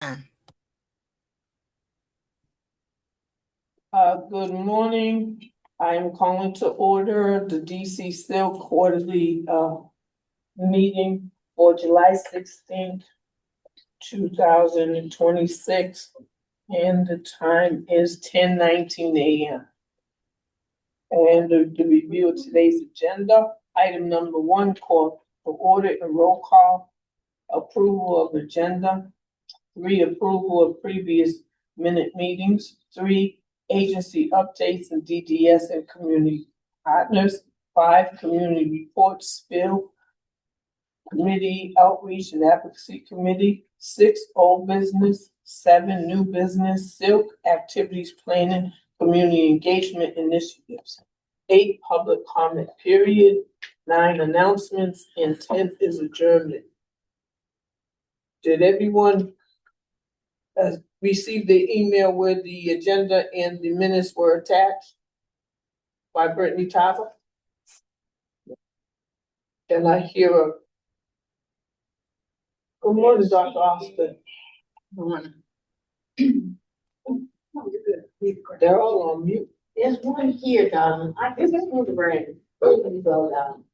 Good morning. I'm calling to order the DC SILC quarterly meeting for July 16th, 2026, and the time is 10:19 a.m. And the review of today's agenda, item number 1, call for order and roll call, approval of agenda, 3, approval of previous minute meetings, 3, agency updates and DDS and community partners, 5, community reports, spill, committee outreach and advocacy committee, 6, old business, 7, new business, SILC activities planning, community engagement initiatives, 8, public comment period, 9, announcements, and 10 is adjournment. Did everyone received the email where the agenda and the minutes were attached by Brittany Tava? Can I hear a good morning, Dr. Austin? They're all on mute. There's one here, darling. I can just move the brain. Go down.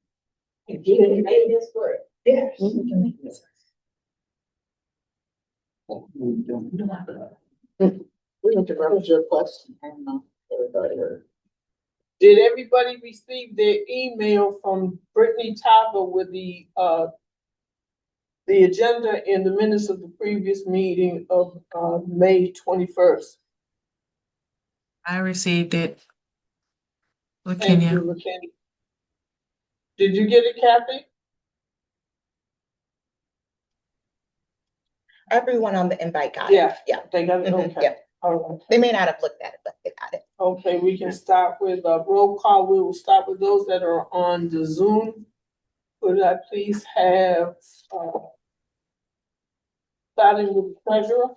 If you can make this work. Yes. We can make this. We need to run your question. I don't know. Everybody heard. Did everybody receive their email from Brittany Tava with the agenda and the minutes of the previous meeting of May 21st? I received it. Thank you, LaKenya. Did you get it, Kathy? Everyone on the invite got it. Yeah, they got it. Okay. Yeah. All right. They may not have looked at it, but they got it. Okay, we can start with a roll call. We will start with those that are on the Zoom. Could I please have, starting with the treasurer?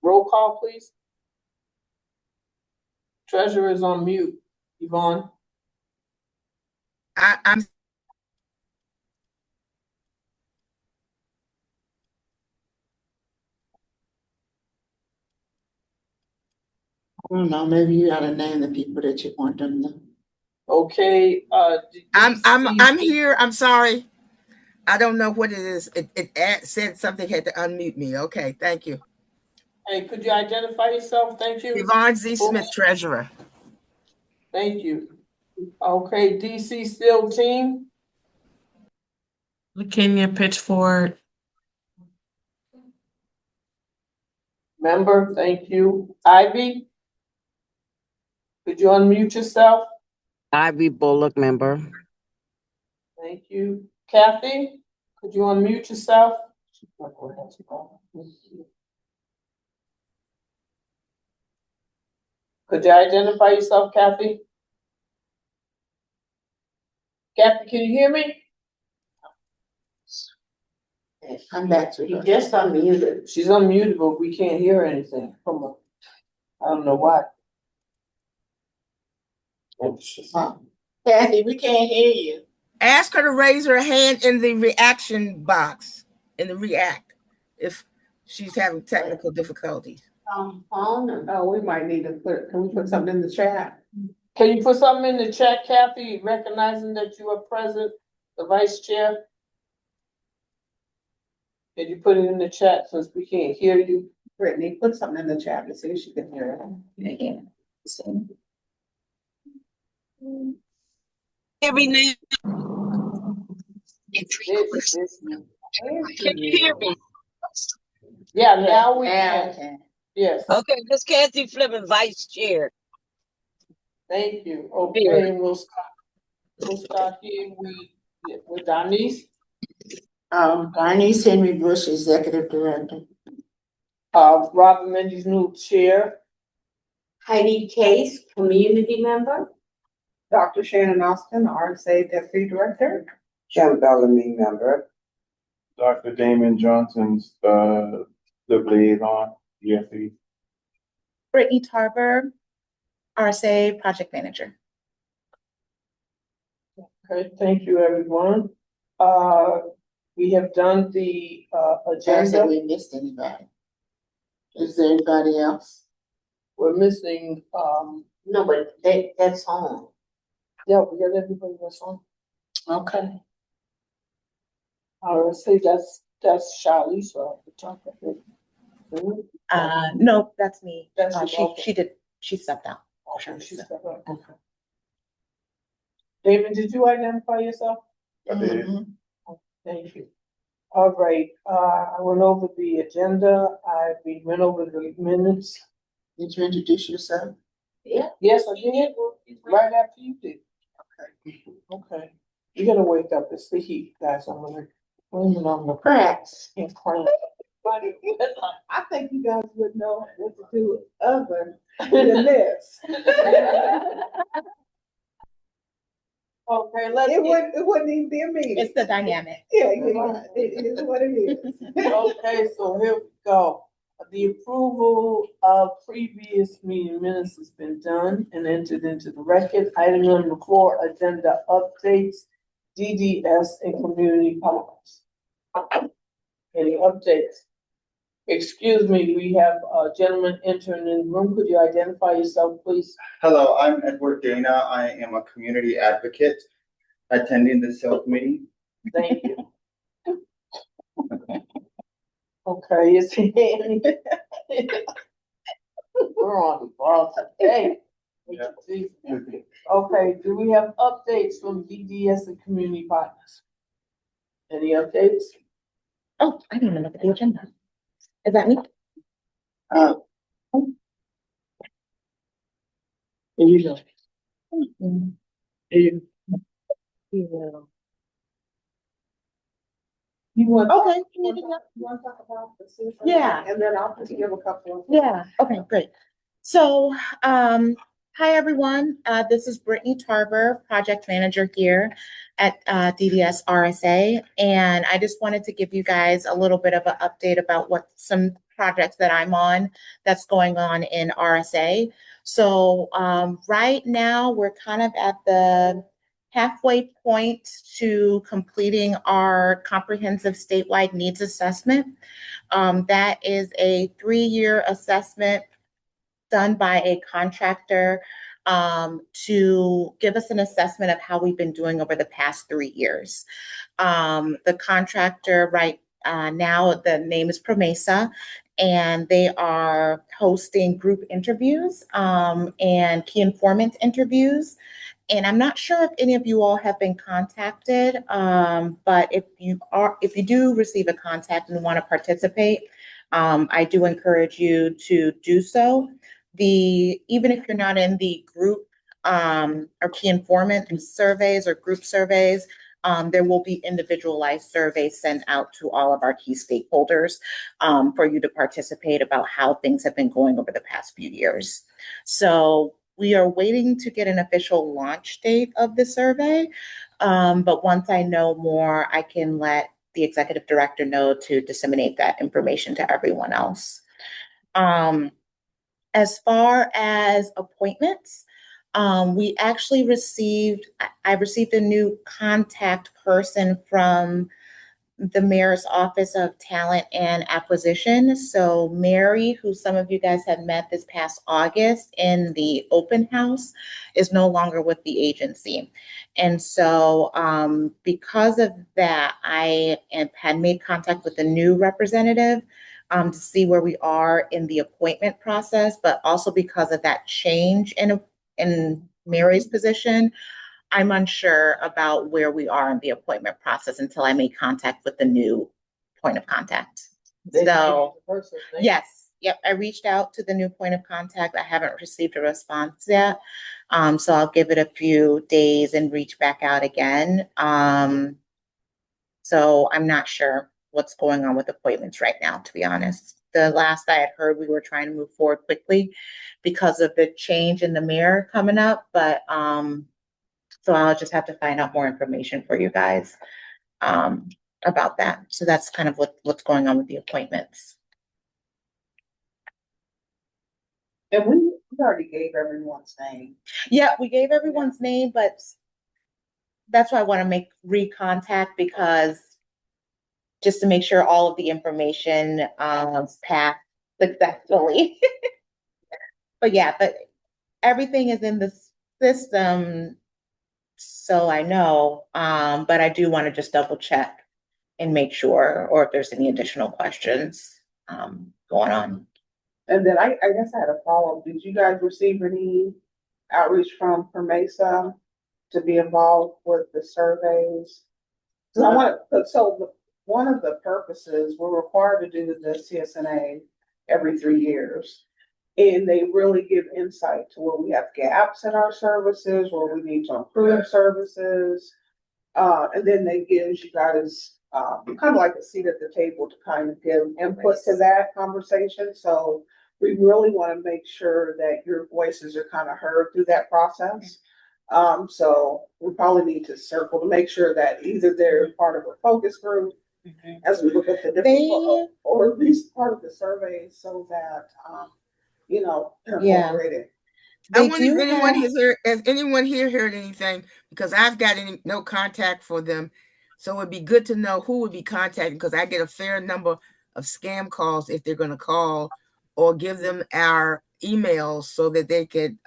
Roll call, please. Treasurer is on mute. Yvonne? I'm I don't know, maybe you gotta name the people that you want them to. Okay, I'm here. I'm sorry. I don't know what it is. It said something had to unmute me. Okay, thank you. Hey, could you identify yourself? Thank you. Yvonne Z. Smith, treasurer. Thank you. Okay, DC SILC team. LaKenya Pitchford. Member, thank you. Ivy? Could you unmute yourself? Ivy Bullock, member. Thank you. Kathy, could you unmute yourself? Could you identify yourself, Kathy? Kathy, can you hear me? I'm back to you. Just unmuted. She's unmuted, but we can't hear anything from her. I don't know why. Kathy, we can't hear you. Ask her to raise her hand in the reaction box, in the react, if she's having technical difficulties. Phone. Oh, we might need to can we put something in the chat? Can you put something in the chat, Kathy, recognizing that you are present, the vice chair? Can you put it in the chat since we can't hear you? Brittany, put something in the chat to see if she can hear it. Again. Every now. Can you hear me? Yeah, now we can. Yes. Okay, this Kathy Flippin, vice chair. Thank you. Okay, and we'll start here with Darnice. Darnice Henry Bush, executive director. Robert Mendes, new chair. Heidi Case, community member. Dr. Shannon Austin, RSA deputy director. Jim Bellamy, member. Dr. Damon Johnson's the liaison, EFE. Brittany Tarver, RSA project manager. Okay, thank you, everyone. We have done the, Has agenda. we missed anybody? Is there anybody else? We're missing, No, but that's on. yeah, we got everybody that's on. Okay. I would say that's Charlize, at the top of it. No, that's me. That's She stepped out. Okay, she's got her. Okay. David, did you identify yourself? I did. Thank you. All right, I went over the agenda, we went over the minutes. Did you introduce yourself? Yeah. Yes, I did, right after you did. Okay, you gotta wake up, it's the heat, guys, I'm gonna blame it on the Cracks. incline. I think you guys would know what to do other than this. Okay, let's It get, wouldn't even be a meeting. It's the dynamic. Yeah, it is what it is. okay, so here we go. The approval of previous meeting minutes has been done and entered into the record. Item number 4, agenda updates, DDS and community partners. Any updates? Excuse me, we have a gentleman entering in the room. Could you identify yourself, please? Hello, I'm Edward Dana. I am a community advocate attending the SILC meeting. Thank you. Okay, is he any? We're on the ball today. Yeah. Okay, do we have updates from DDS and community partners? Any updates? Oh, I didn't even look at the agenda. Is that me? Here you go. Here you You want? Okay. You want to talk about the system? Yeah. And then I'll just give a couple of. Yeah, okay, great. So, hi, everyone. This is Brittany Tarver, project manager here at DDS RSA. And I just wanted to give you guys a little bit of an update about what some projects that I'm on that's going on in RSA. So, right now we're kind of at the halfway point to completing our comprehensive statewide needs assessment. That is a 3-year assessment done by a contractor to give us an assessment of how we've been doing over the past 3 years. The contractor right now, the name is Promesa, and they are hosting group interviews and key informant interviews. And I'm not sure if any of you all have been contacted, but if you do receive a contact and want to participate, I do encourage you to do so. Even if you're not in the group or key informant surveys or group surveys, there will be individualized surveys sent out to all of our key stakeholders for you to participate about how things have been going over the past few years. So we are waiting to get an official launch date of the survey. But once I know more, I can let the executive director know to disseminate that information to everyone else. As far as appointments, I received a new contact person from the Mayor's Office of Talent and Acquisition. So Mary, who some of you guys have met this past August in the open house, is no longer with the agency. And so because of that, I had made contact with a new representative to see where we are in the appointment process, but also because of that change in Mary's position, I'm unsure about where we are in the appointment process until I make contact with the new point of contact. So, yes, yep, I reached out to the new point of contact. I haven't received a response yet. So I'll give it a few days and reach back out again. So I'm not sure what's going on with appointments right now, to be honest. The last I had heard, we were trying to move forward quickly because of the change in the mayor coming up, but so I'll just have to find out more information for you guys about that. So that's kind of what's going on with the appointments. And we already gave everyone's name. Yeah, we gave everyone's name, but that's why I want to make recontact because just to make sure all of the information passed successfully. But yeah, but everything is in the system, so I know. But I do want to just double check and make sure, or if there's any additional questions going on. And then I guess I had a follow-up. Did you guys receive any outreach from Mesa to be involved with the surveys? One of the purposes, we're required to do the CSNA every 3 years. And they really give insight to where we have gaps in our services, where we need to improve services. And then they give you guys, kind of like a seat at the table to kind of give input to that conversation. So we really want to make sure that your voices are kind of heard through that process. So we probably need to circle to make sure that either they're part of a focus group as we look at the different, or at least part of the survey so that, they're incorporated. I wonder if anyone has anyone here heard anything, because I've got no contact for them. So it'd be good to know who would be contacting, because I get a fair number of scam calls if they're going to call, or give them our emails so that they could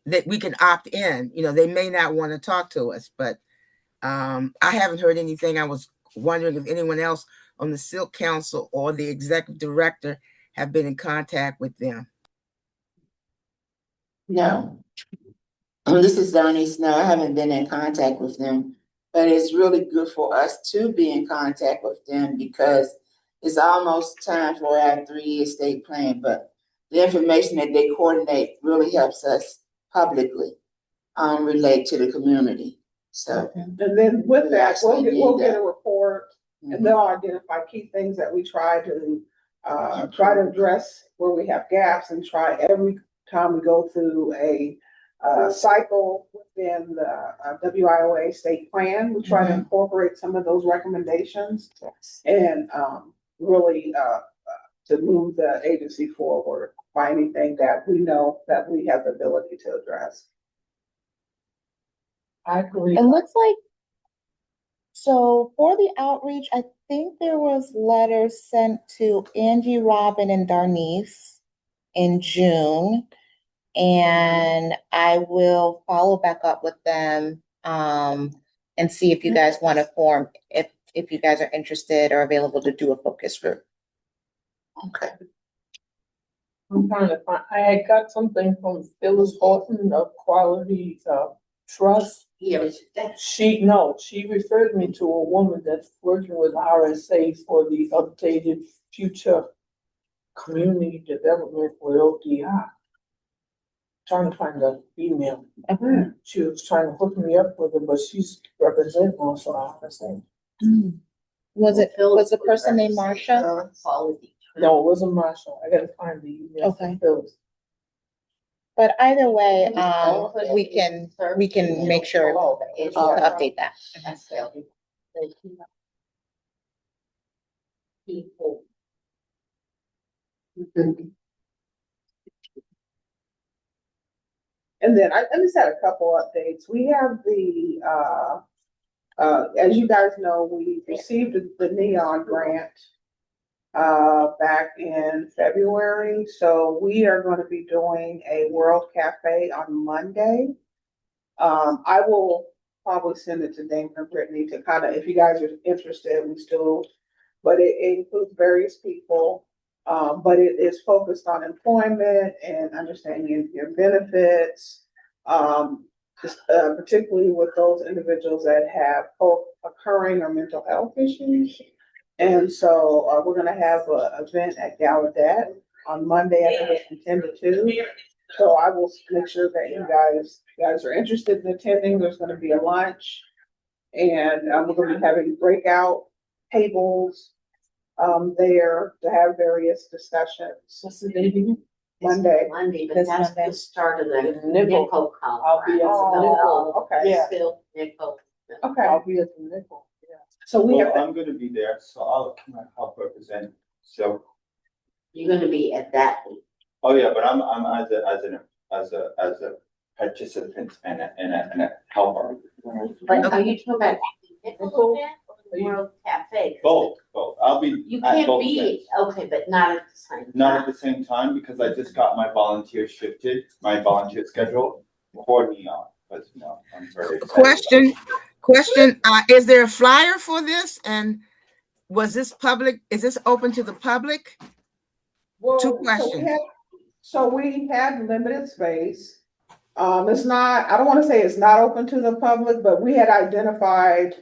that we can opt in. They may not want to talk to us, but I haven't heard anything. I was wondering if anyone else on the SILC Council or the executive director have been in contact with them. No. This is Donnie Snow. I haven't been in contact with them, but it's really good for us to be in contact with them because it's almost time for our 3-year state plan, but the information that they coordinate really helps us publicly relate to the community. So, and then with that, we'll get a report, and they'll identify key things that we try to address where we have gaps, and try every time we go through a cycle within the WIOA state plan, we try to incorporate some of those recommendations and really to move the agency forward by anything that we know that we have the ability to address. I agree. It looks like, so for the outreach, I think there was letters sent to Angie, Robin, and Darnice in June. And I will follow back up with them and see if you guys want to form, if you guys are interested or available to do a focus group. okay. I'm trying to find, I had got something from Phyllis Horton of Quality Trust. Yeah, She referred me to a woman that's working with RSA for the updated future community development with ODI. Trying to find the email. She was trying to hook me up with her, but she's representing also RSA. Was the person named Marsha? No, it wasn't Marsha. I gotta find the email. Okay. Phyllis. But either way, we can make sure to update that. And then I just had a couple updates. We have the, as you guys know, we received the NEON grant back in February. So we are going to be doing a World Cafe on Monday. I will probably send it to Damon and Brittany to kind of, if you guys are interested, but it includes various people. But it is focused on employment and understanding your benefits, particularly with those individuals that have co-occurring or mental health issues. And so we're going to have an event at Gallaudet on Monday, I think it's from 10 to 2. So I will make sure that you guys are interested in attending. There's going to be a lunch, and we're going to be having breakout tables there to have various discussions. What's the date again? Monday. But that's the start of the Nickel. nickel I'll be at the Nickel. Okay. Yeah. Still nickel. Okay. I'll be at the nickel. Yeah. So we Well, have, I'm gonna be there, so I'll help represent. So, You're gonna be at that. oh yeah, but I'm as a participant and a helper. But are you talking about nickel event? World Cafe. Both. I'll be You at can't both be, events. okay, but not at the same time. Not at the same time, because I just got my volunteer schedule for neon, but no, I'm very excited. Question, is there a flyer for this? And was this public, is this open to the public? Well, Two questions. So we had limited space. It's not, I don't want to say it's not open to the public, but we had identified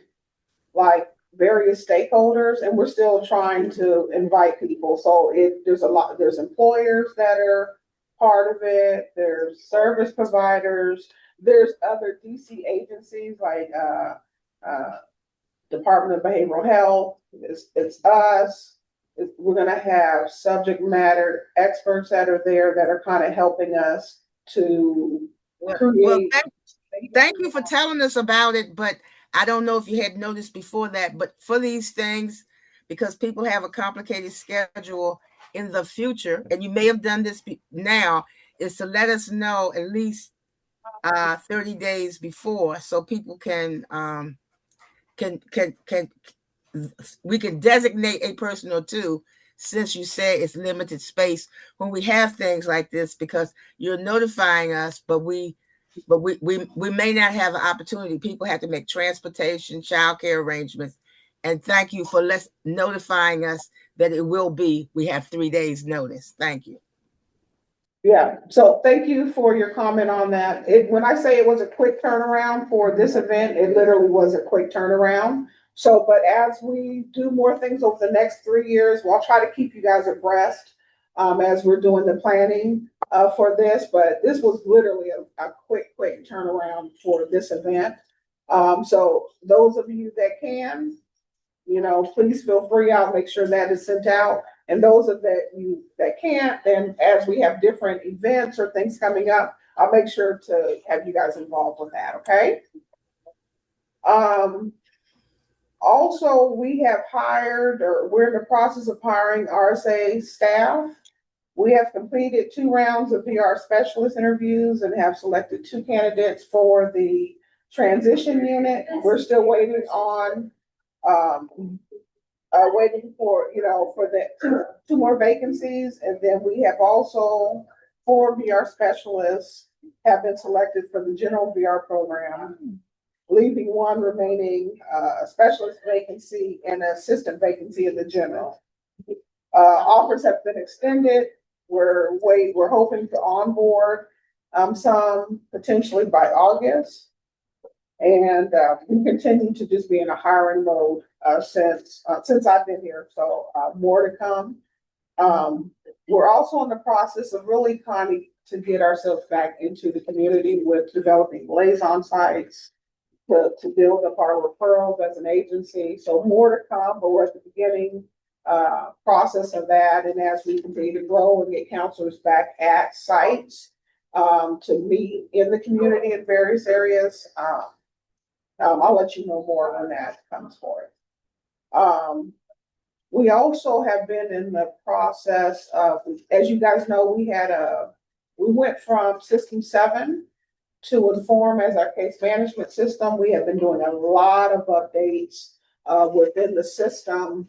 like various stakeholders and we're still trying to invite people. So there's employers that are part of it. There's service providers. There's other DC agencies like, Department of Behavioral Health. It's us. We're going to have subject matter experts that are there that are kind of helping us to create. Thank you for telling us about it, but I don't know if you had noticed before that, but for these things, because people have a complicated schedule in the future, and you may have done this now, is to let us know at least 30 days before, so people can we can designate a person or two, since you say it's limited space when we have things like this, because you're notifying us, but we may not have an opportunity. People have to make transportation, childcare arrangements. And thank you for notifying us that it will be, we have 3 days notice. Thank you. Yeah, so thank you for your comment on that. When I say it was a quick turnaround for this event, it literally was a quick turnaround. So, but as we do more things over the next 3 years, we'll try to keep you guys abreast as we're doing the planning for this. But this was literally a quick turnaround for this event. So those of you that can, please feel free. I'll make sure that is sent out. And those of that can't, then as we have different events or things coming up, I'll make sure to have you guys involved with that, okay? Also, we have hired, or we're in the process of hiring RSA staff. We have completed 2 rounds of VR specialist interviews and have selected 2 candidates for the transition unit. We're still waiting on waiting for the 2 more vacancies. And then we have also 4 VR specialists have been selected for the general VR program, leaving 1 remaining specialist vacancy and an assistant vacancy in the general. Offers have been extended. We're hoping to onboard some potentially by August. And we continue to just be in a hiring mode since I've been here. So more to come. We're also in the process of really trying to get ourselves back into the community with developing liaison sites to build up our referrals as an agency. So more to come, but we're at the beginning process of that. And as we continue to grow and get counselors back at sites to meet in the community in various areas, I'll let you know more when that comes forward. We also have been in the process of, as you guys know, we went from System 7 to Inform as our case management system. We have been doing a lot of updates within the system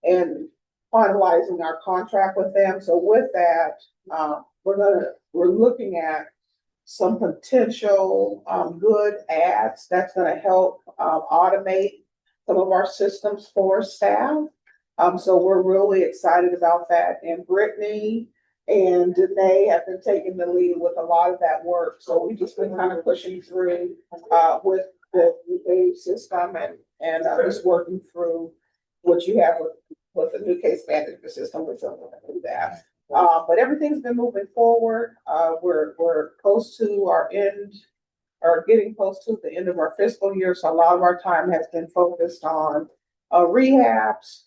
and finalizing our contract with them. So with that, we're looking at some potential good ads that's going to help automate some of our systems for staff. So we're really excited about that. And Brittany and Danae have been taking the lead with a lot of that work. So we've just been kind of pushing through with the new system and just working through what you have with the new case management system. We're going to do that. But everything's been moving forward. We're close to our end, or getting close to the end of our fiscal year. So a lot of our time has been focused on rehabs.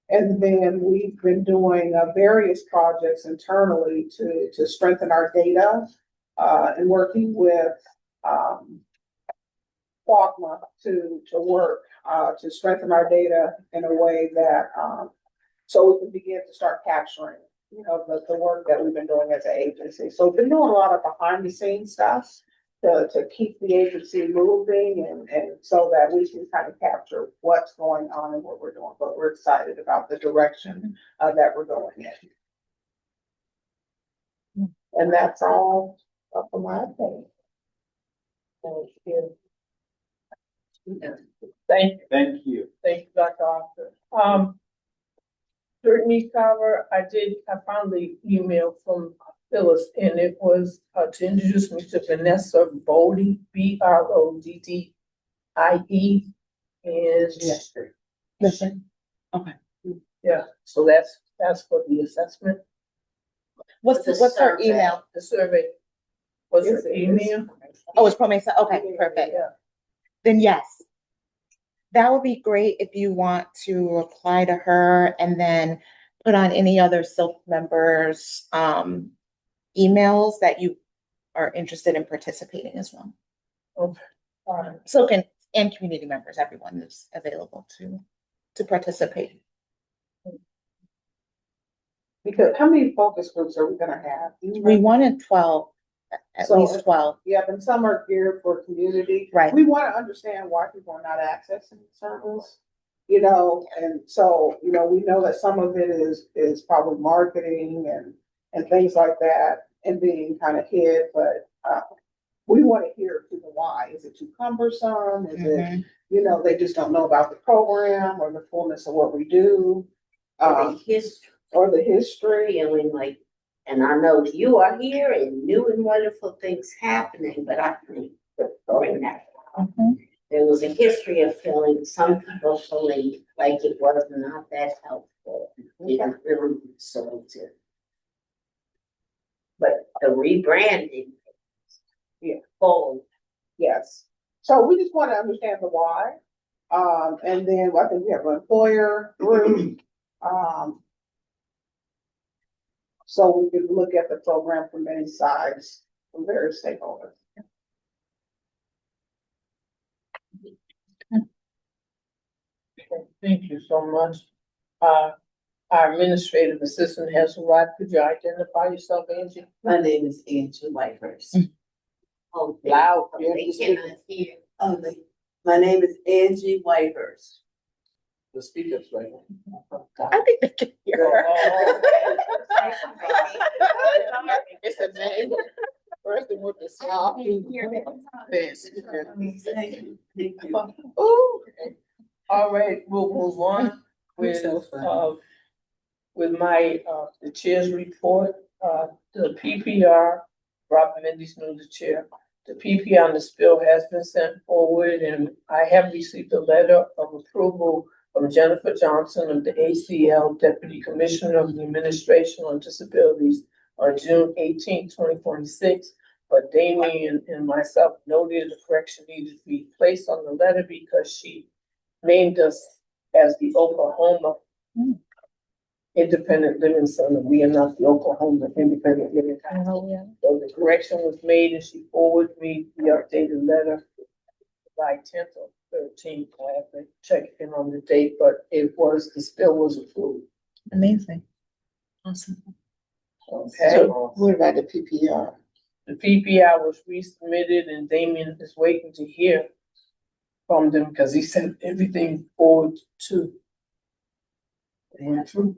And then we've been doing various projects internally to strengthen our data and working with Quagma to work to strengthen our data in a way that so we can begin to start capturing the work that we've been doing as an agency. So we've been doing a lot of behind the scenes stuff to keep the agency moving and so that we can kind of capture what's going on and what we're doing. But we're excited about the direction that we're going in. And that's all up on my page. Thank you. Thank you. Thank you. Thank you, Dr. Arthur. Brittany Carver, I found the email from Phyllis, and it was to introduce me to Vanessa Bodie, Brodie. And Yes. listen, Okay. yeah, so that's for the assessment, What's The her survey. email? the survey. Was Yes, the it is. email? Oh, it's Promesa. Okay, perfect. Yeah. Then yes. That would be great if you want to reply to her and then put on any other SILC members' emails that you are interested in participating as well. Okay. SILC and community members, everyone is available to participate. Because how many focus groups are we gonna have? Do you We know? wanted 12, at So- least 12, Yeah, and some are geared for community. right? We want to understand why people are not accessing the service, you know, and so, you know, we know that some of it is probably marketing and things like that and being kind of hid, but, we want to hear through the why. Is it too cumbersome? Is it, you know, they just don't know about the program or the fullness of what we do? The history, Or the history. feeling like, and I know you are here and new and wonderful things happening, but I think bring that out. There was a history of feeling, some people feeling like it was not that helpful, didn't really result in. But the rebranding. Yeah. Full. Yes. So we just want to understand the why. And then I think we have an employer group. So we can look at the program from many sides, from various stakeholders. Thank you so much. Our administrative assistant has arrived. Could you identify yourself, Angie? My name is Angie Whitehurst. Oh, Loud. they cannot hear. My name is Angie Whitehurst. The speakers, right? I think they can hear her. It's a name. Person with the soft. Ooh. All right, we'll move on with, with the chair's report, the PPR, Robert Mendes, new the chair. The PPR on the spill has been sent forward, and I have received a letter of approval from Jennifer Johnson of the ACL Deputy Commissioner of the Administration on Disabilities on June 18, 2026. But Damien and myself noted the correction needed to be placed on the letter because she named us as the Oklahoma Independent Living Center. We are not the Oklahoma Independent Living Center. So the correction was made and she forwarded me the updated letter by 10th or 13th. I have to check in on the date, but the spill was approved. Amazing. Awesome. Okay. So what about the PPR? The PPI was resubmitted and Damien is waiting to hear from them because he sent everything forward to. They went through.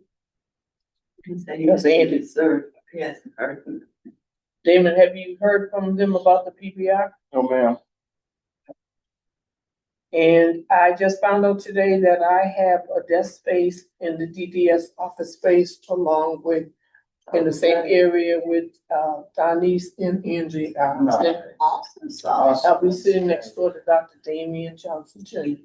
Yes, Andy. Yes, Damon, have you heard from them about the PPI? No, ma'am. And I just found out today that I have a desk space in the DDS office space along with, in the same area with, Donnice and Angie. Awesome I'll be sitting next door to Dr. Damian Johnson Jr.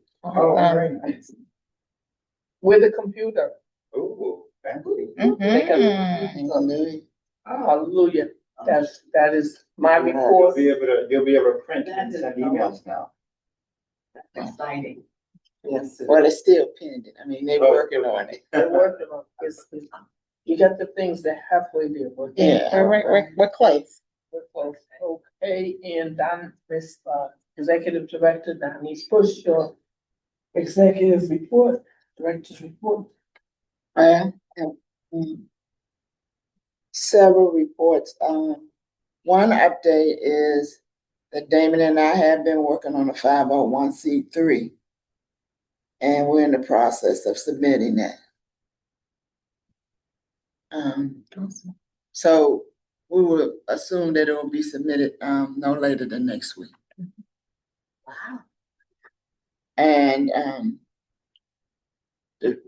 With a computer. Ooh, fancy. Hallelujah. Hallelujah. That is my report. You'll be able to print and send emails now. That's exciting. yes. Well, it's still pending. I mean, they're working on it. They're working on it. You got the things that halfway there. Yeah, we're close. We're close. Okay, and Don, Miss Executive Director Donnie's push your executive report, director's report. I have several reports. One update is that Damon and I have been working on a 501c3. And we're in the process of submitting that. So we will assume that it will be submitted no later than next week. Wow. And the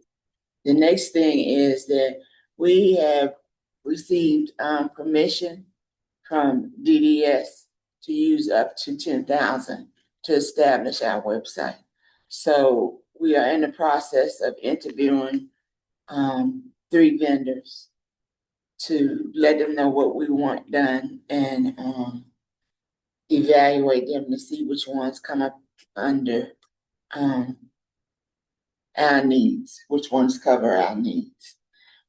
next thing is that we have received permission from DDS to use up to 10,000 to establish our website. So we are in the process of interviewing 3 vendors to let them know what we want done and evaluate them to see which ones come up under our needs, which ones cover our needs.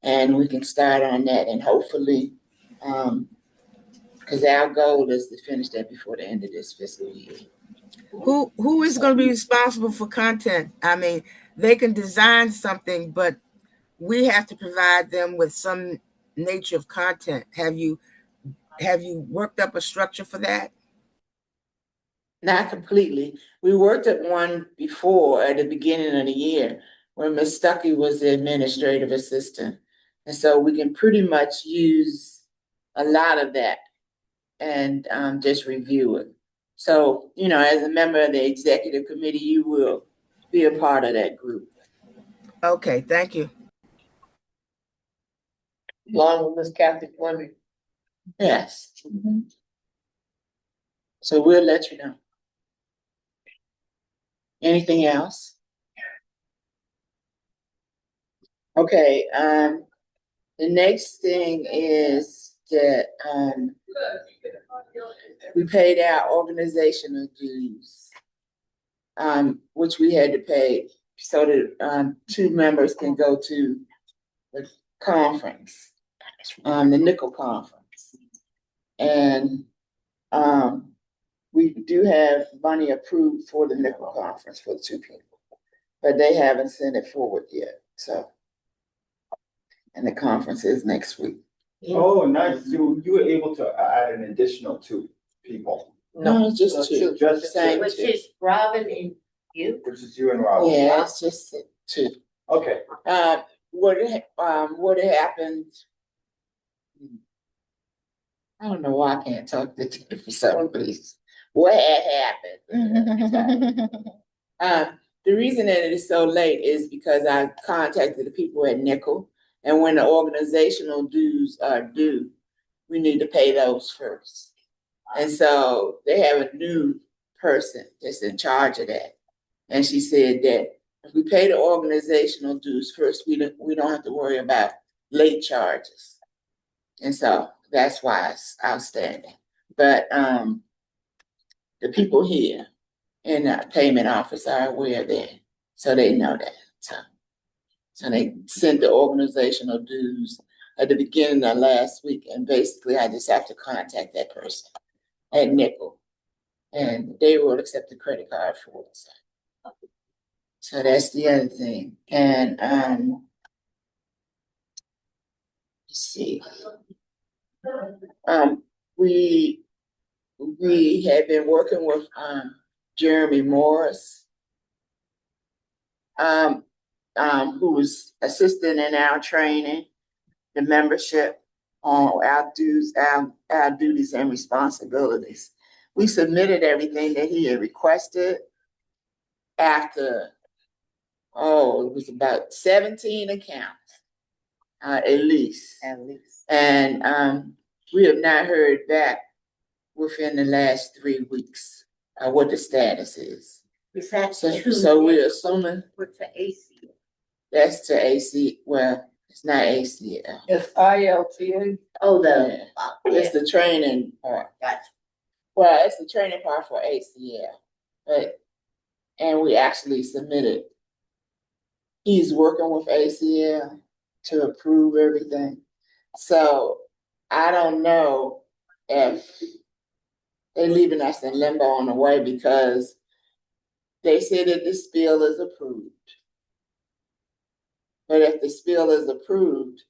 And we can start on that and hopefully, because our goal is to finish that before the end of this fiscal year. Who is going to be responsible for content? I mean, they can design something, but we have to provide them with some nature of content. Have you worked up a structure for that? Not completely. We worked at one before at the beginning of the year where Ms. Stuckey was the administrative assistant. And so we can pretty much use a lot of that and just review it. So, you know, as a member of the executive committee, you will be a part of that group. Okay, thank you. Along with Ms. Kathy Fleming. Yes. So we'll let you know. Anything else? Okay, the next thing is that we paid our organizational dues, which we had to pay so that 2 members can go to the conference, the nickel conference. And we do have money approved for the nickel conference for the 2 people, but they haven't sent it forward yet. So, and the conference is next week. Oh, nice. You were able to add an additional 2 people. No, it's just 2. Just Same Which 2. is Robin and you? Which is you and Robin. Yeah, it's just 2. Okay. What happened? I don't know why I can't talk to you for some reason. What had happened? The reason that it is so late is because I contacted the people at Nickel, and when the organizational dues are due, we need to pay those first. And so they have a new person that's in charge of that. And she said that if we pay the organizational dues first, we don't have to worry about late charges. And so that's why it's outstanding. But the people here in the payment office are aware of that, so they know that. So they sent the organizational dues at the beginning of last week, and basically I just have to contact that person at Nickel, and they will accept the credit card for it. So that's the other thing. And let's see. We have been working with Jeremy Morris, who was assisting in our training, the membership on our dues, our duties and responsibilities. We submitted everything that he had requested after, it was about 17 accounts, at least. And we have not heard back within the last 3 weeks what the status is. Is that So we're assuming What's the AC? that's to AC. Well, it's not ACL. It's ILTA. Oh, It's the training part. Gotcha. Well, it's the training part for ACL, and we actually submitted. He's working with ACL to approve everything. So I don't know if they're leaving us in limbo on the way because they say that this bill is approved. But if the bill is approved,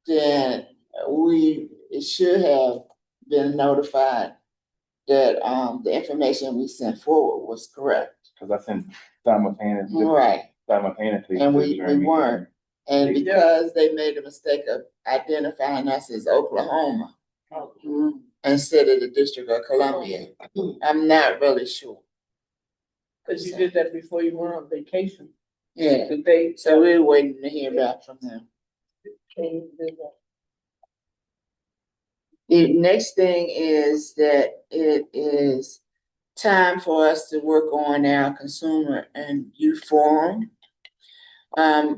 then it should have been notified that, the information we sent forward was correct. Cause I sent simultaneously. Right. Simultaneously. And to we during weren't. And Yeah. because they made a mistake of identifying us as Oklahoma instead of the District of Columbia, I'm not really sure. Cause you did that before you went on vacation. Yeah, Did they? so we're waiting to hear back from them. The next thing is that it is time for us to work on our consumer and youth forum. I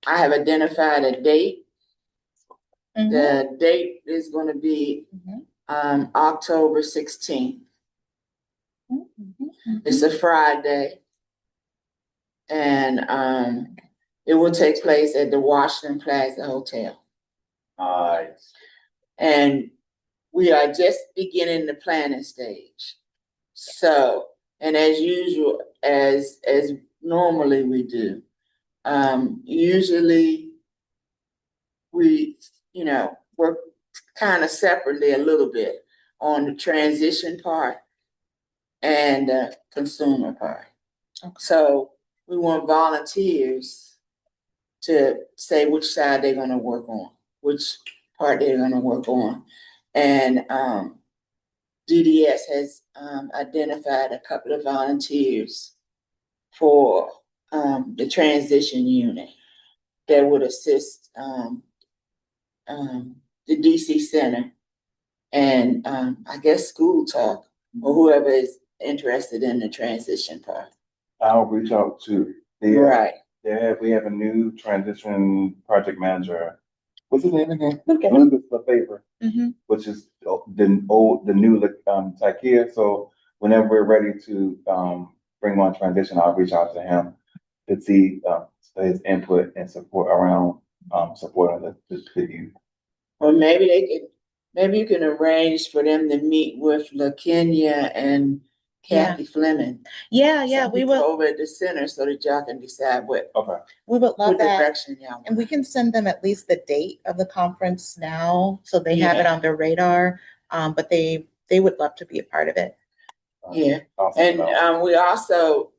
have identified a date. The date is gonna be October 16th. It's a Friday. And it will take place at the Washington Plaza Hotel. Nice. And we are just beginning the planning stage. So, and as usual, as normally we do, usually we, work kind of separately a little bit on the transition part and the consumer part. Okay. So we want volunteers to say which side they're gonna work on, which part they're gonna work on. And DDS has identified a couple of volunteers for the transition unit that would assist the DC Center and I guess School Talk or whoever is interested in the transition part. I'll reach out to the Right. we have a new transition project manager. What's his name again? Okay. Elizabeth LaFavor, which is the new Takia. So whenever we're ready to bring on transition, I'll reach out to him to see his input and support around supporting the youth. Or maybe you can arrange for them to meet with LaKenya and Kathy Fleming. Yeah, we will. Over at the center so that y'all can decide what. Okay. We would love that. Direction y'all. And we can send them at least the date of the conference now, so they have it on their radar. But they would love to be a part of it. Yeah, and we also,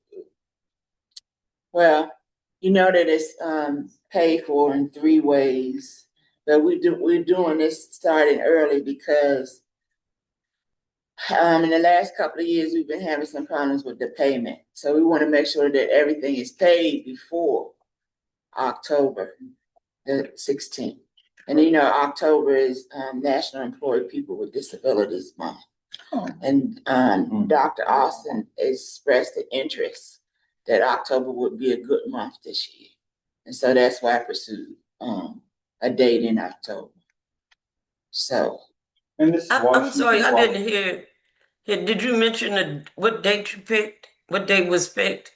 well, that it's paid for in 3 ways. But we're doing this starting early because in the last couple of years we've been having some problems with the payment. So we want to make sure that everything is paid before October the 16th. And October is National Employed People with Disabilities Month. Oh. And Dr. Austin expressed the interest that October would be a good month this year. And so that's why I pursued a date in October. So. And this I'm sorry, I didn't hear. Did you mention what date you picked? What date was picked?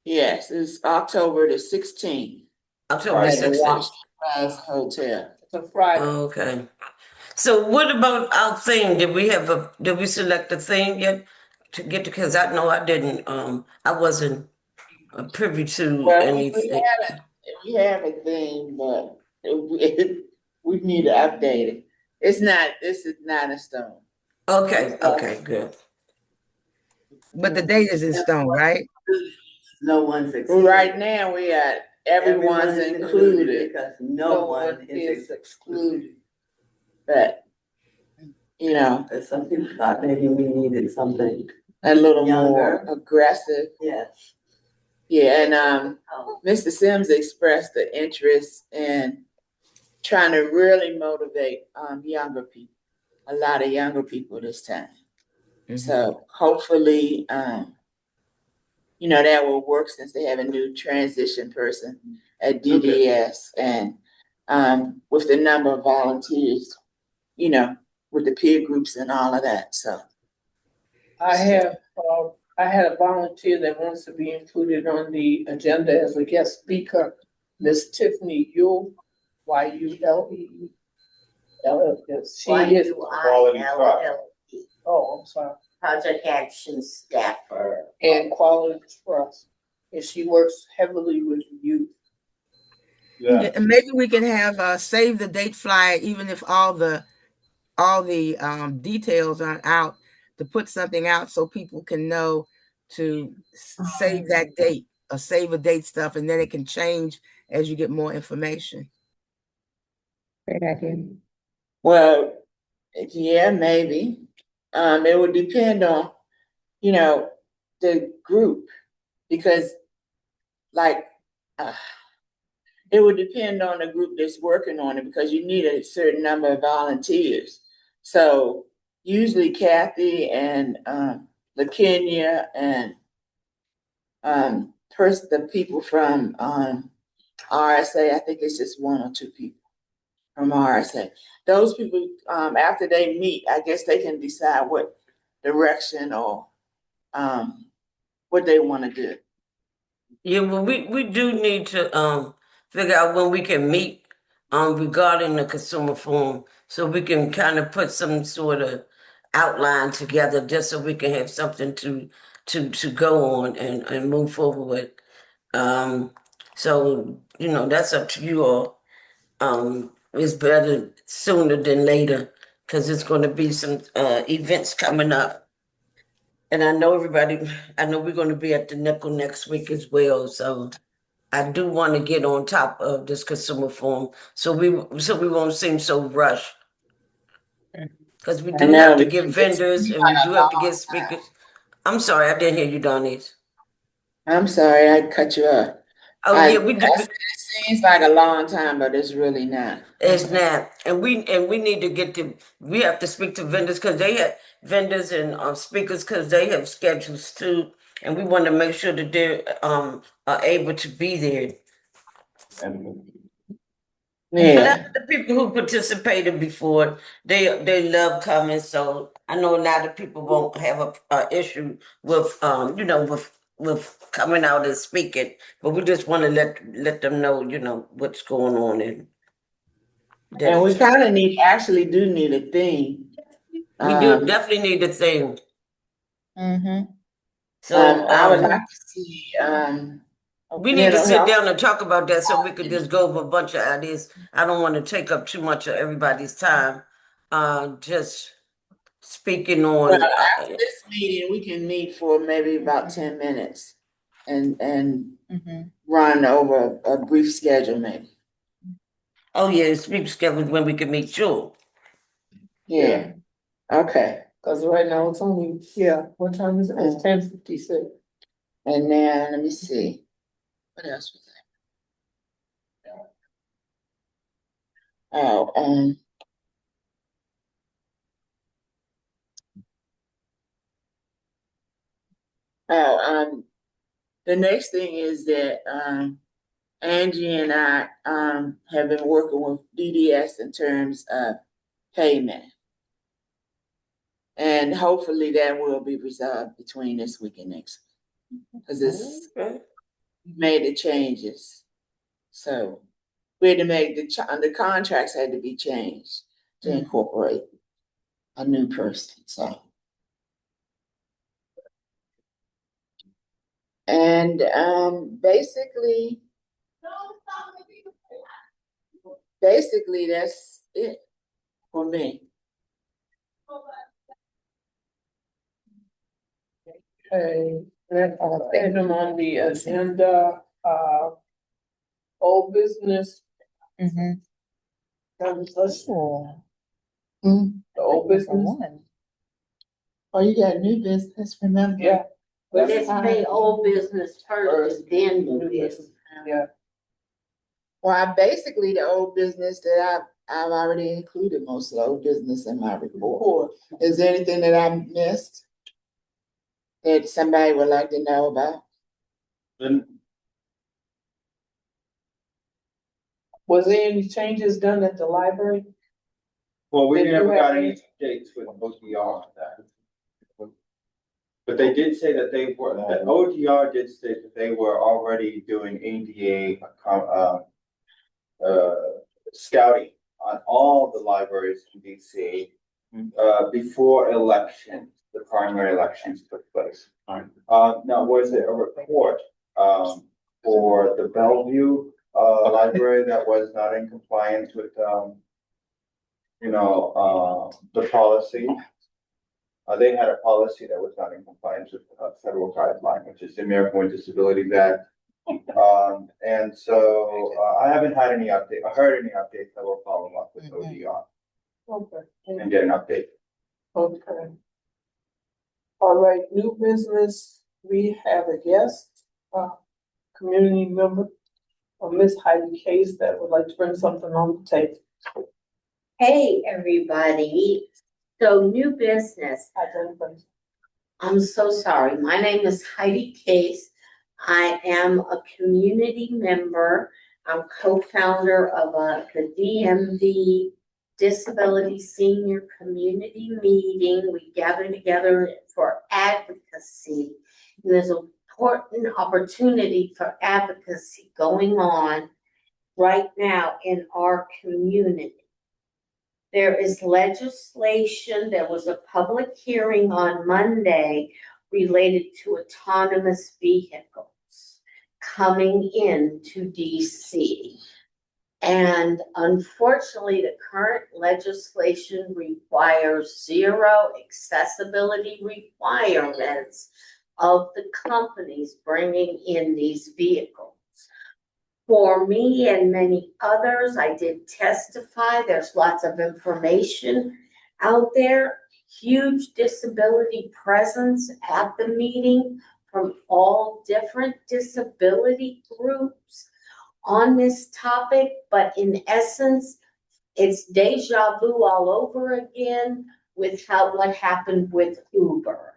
Yes, it's October the 16th. October At the 16th. Washington Plaza Hotel. It's a Friday. Okay. So what about our theme? Did we select a theme yet to get to? Because I know I didn't. I wasn't privy to anything. We have a theme, but we need to update it. This is not a stone. Okay, good. But the date is in stone, right? No one's excluded. Right now, we are everyone's included. Because no one is excluded. But some people thought maybe we needed something a little younger, more aggressive. Yes. Yeah, and Mr. Sims expressed the interest in trying to really motivate younger people, a lot of younger people this time. So hopefully, that will work since they have a new transition person at DDS and with the number of volunteers, with the peer groups and all of that. So I had a volunteer that wants to be included on the agenda as a guest speaker, Miss Tiffany Yule, Y-U-L-E. She is Quality Trust. Oh, I'm sorry. Project Action Staffer. And Quality Trust. And she works heavily with youth. Yeah, and maybe we can have save the date flyer, even if all the details aren't out. to put something out so people can know to save that date or save a date stuff, and then it can change as you get more information. Great idea. Well, yeah, maybe. It would depend on, you know, the group, because like, it would depend on the group that's working on it, because you need a certain number of volunteers. So usually Kathy and LaKenya and the people from RSA, I think it's just one or two people from RSA. Those people, after they meet, I guess they can decide what direction or what they want to do. Yeah, well, we do need to figure out when we can meet regarding the consumer forum, so we can kind of put some sort of outline together, just so we can have something to go on and move forward with. So that's up to you all. It's better sooner than later, because there's going to be some events coming up. And I know we're going to be at the Nickel next week as well. So I do want to get on top of this consumer forum, so we won't seem so rushed. Because we do have to get vendors and we do have to get speakers. I'm sorry, I didn't hear you, Donnie. I'm sorry, I cut you off. Oh yeah, we do. It seems like a long time, but it's really not. It's not, and we need to get to. We have to speak to vendors, because they have vendors and speakers, because they have schedules too, and we want to make sure that they're are able to be there. Yeah. The people who participated before, they love coming, so I know a lot of people won't have a issue with with coming out and speaking, but we just want to let them know what's going on. And we kind of actually do need a theme. We do definitely need a theme. So I would like to see we need to sit down and talk about that, so we could just go over a bunch of ideas. I don't want to take up too much of everybody's time. Just speaking on. Well, after this meeting, we can meet for maybe about 10 minutes and run over a brief schedule, maybe. Oh yeah, speak schedule when we can meet. Sure. Yeah. Okay. Cause right now it's only, what time is it? It's 10:56. And then let me see. What else was there? Oh, the next thing is that Angie and I have been working with DDS in terms of payment. And hopefully that will be resolved between this week and next week. Because we made the changes. So we had to make the contracts had to be changed to incorporate a new person. So. And basically that's it for me. Okay, next item on the agenda, old business. The old business. Oh, you got new business, remember? Yeah. Let's pay old business first, then new business. Yeah. Well, basically the old business that I've already included most of the old business in my report. Is there anything that I missed that somebody would like to know about? Was there any changes done at the library? Well, we Did never you have got any- any dates with OTR on that. But they did say that that OTR did state that they were already doing ADA, scouting on all the libraries in DC, before elections, the primary elections took place. Now, was there a report, for the Bellevue, library that was not in compliance with, the policy? They had a policy that was not in compliance with federal guideline, which is the American with Disabilities Act. And so I haven't had any update, I heard any updates. I will follow up with ODR Okay. and get an update. Okay. All right, new business, we have a guest, community member, Miss Heidi Case, that would like to bring something on the table. Hey, everybody. So new business. I'm so sorry. My name is Heidi Case. I am a community member. I'm co-founder of the DMV Disability Senior Community Meeting. We gather together for advocacy. And there's an important opportunity for advocacy going on right now in our community. There is legislation. There was a public hearing on Monday related to autonomous vehicles coming into DC. And unfortunately, the current legislation requires zero accessibility requirements of the companies bringing in these vehicles. For me and many others, I did testify. There's lots of information out there, huge disability presence at the meeting from all different disability groups on this topic, but in essence, it's deja vu all over again with what happened with Uber.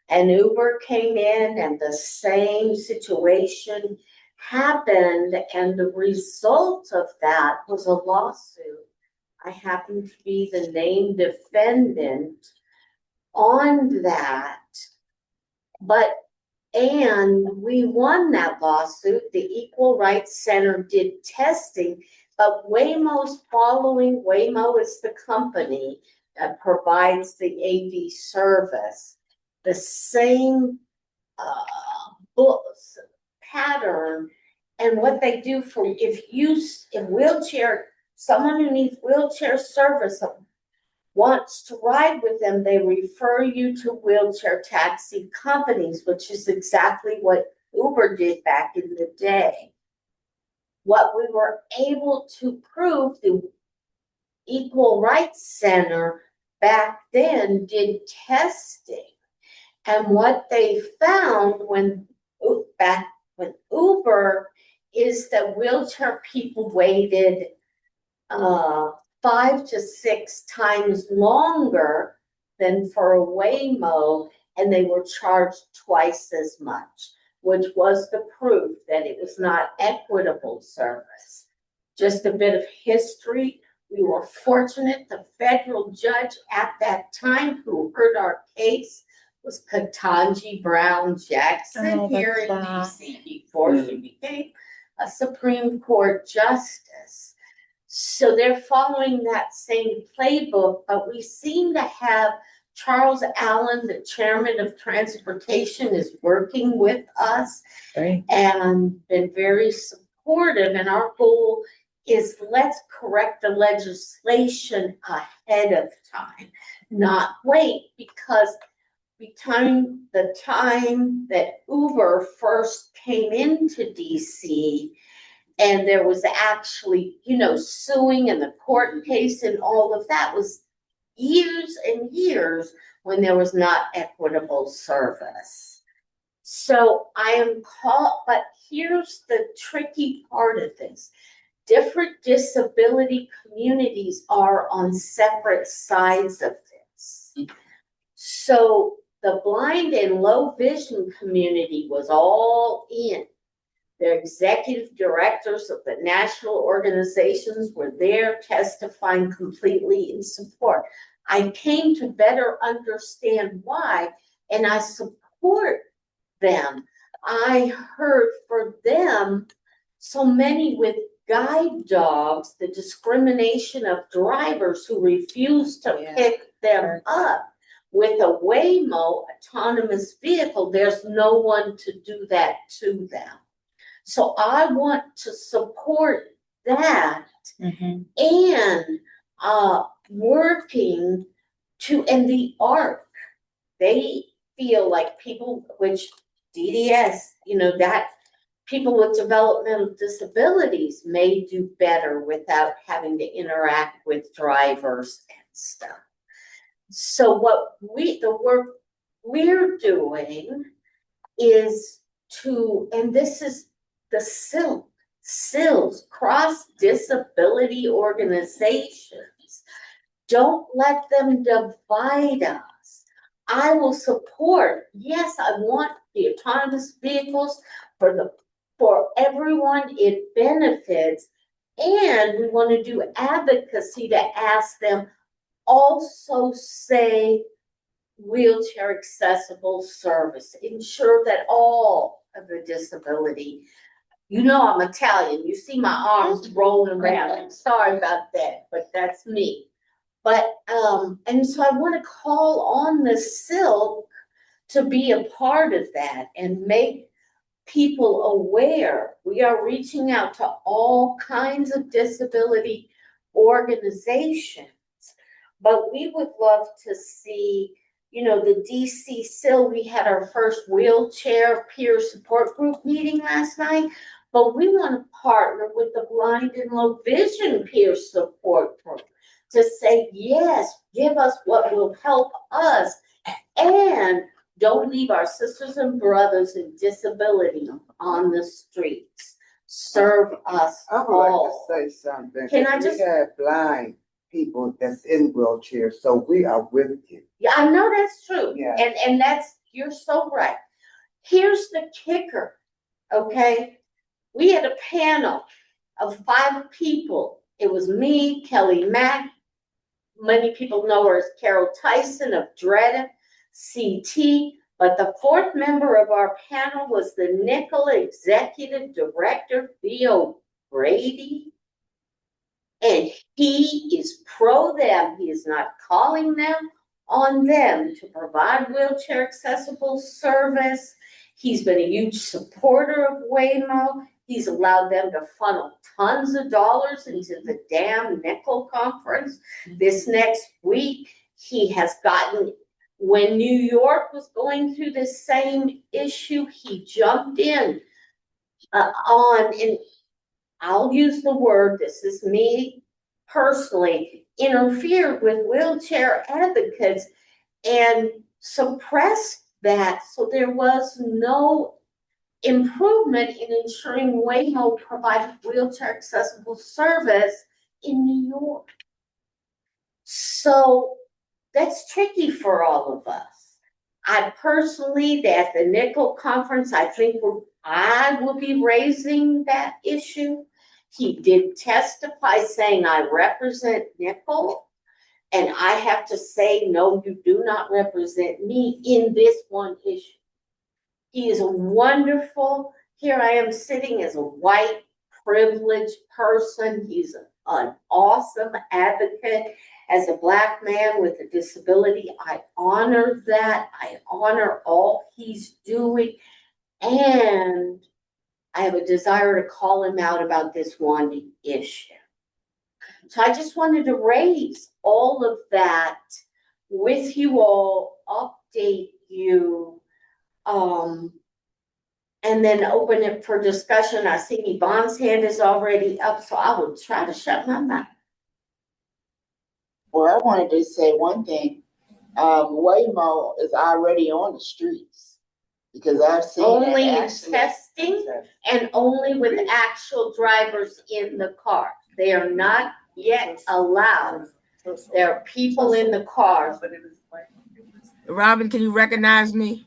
And Uber came in and the same situation happened, and the result of that was a lawsuit. I happen to be the named defendant on that, and we won that lawsuit. The Equal Rights Center did testing, but Waymo's following. Waymo is the company that provides the AV service. The same pattern, and what they do for someone who needs wheelchair service wants to ride with them, they refer you to wheelchair taxi companies, which is exactly what Uber did back in the day. What we were able to prove, the Equal Rights Center back then did testing, and what they found when Uber is that wheelchair people waited 5 to 6 times longer than for a Waymo, and they were charged twice as much, which was the proof that it was not equitable service. Just a bit of history. We were fortunate the federal judge at that time who heard our case was Ketanji Brown Jackson here in DC before she became a Supreme Court justice. So they're following that same playbook, but we seem to have Charles Allen, the chairman of transportation, is working with us and been very supportive. And our goal is let's correct the legislation ahead of time, not wait, because between the time that Uber first came into DC and there was actually, suing and the court case and all of that was years and years when there was not equitable service. So but here's the tricky part of this. Different disability communities are on separate sides of this. So the blind and low vision community was all in. The executive directors of the national organizations were there testifying completely in support. I came to better understand why, and I support them. I heard for them, so many with guide dogs, the discrimination of drivers who refuse to pick them up. With a Waymo autonomous vehicle, there's no one to do that to them. So I want to support that and working and the ARC they feel like people, which DDS, that people with developmental disabilities may do better without having to interact with drivers and stuff. So the work we're doing is and this is the SILC, cross disability organizations. Don't let them divide us. I will support, yes, I want the autonomous vehicles for everyone it benefits, and we want to do advocacy to ask them also say wheelchair accessible service, ensure that all of the disability, I'm Italian, you see my arms rolling around, I'm sorry about that, but that's me. But, and so I want to call on the SILC to be a part of that and make people aware. We are reaching out to all kinds of disability organizations, but we would love to see, the DC SIL, we had our first wheelchair peer support group meeting last night, but we want to partner with the blind and low vision peer support group to say, yes, give us what will help us, and don't leave our sisters and brothers in disability on the streets. Serve us I would all. like to say something. Can I just- We have blind people that's in wheelchairs, so we are with you. Yeah, I know that's true. Yeah. And you're so right. Here's the kicker, okay? We had a panel of 5 people. It was me, Kelly Mack. Many people know her as Carol Tyson of Dredda, CT. But the 4th member of our panel was the Nickel Executive Director, Theo Brady. And he is pro them. He is not calling them on them to provide wheelchair accessible service. He's been a huge supporter of Waymo. He's allowed them to funnel tons of dollars into the damn Nickel conference. This next week, he has gotten, when New York was going through the same issue, he jumped in and I'll use the word, this is me personally, interfered with wheelchair advocates and suppressed that. So there was no improvement in ensuring Waymo provided wheelchair accessible service in New York. So that's tricky for all of us. I personally, at the Nickel conference, I think I will be raising that issue. He did testify saying, I represent Nickel, and I have to say, no, you do not represent me in this one issue. He is a wonderful, here I am sitting as a white, privileged person. He's an awesome advocate. As a Black man with a disability, I honor that. I honor all he's doing. And I have a desire to call him out about this one issue. So I just wanted to raise all of that with you all, update you, and then open it for discussion. I see Yvonne's hand is already up, so I will try to shut my mouth. Well, I wanted to say one thing. Waymo is already on the streets because I've seen Only in actually, testing and only with actual drivers in the car. They are not yet allowed. There are people in the car. Robin, can you recognize me?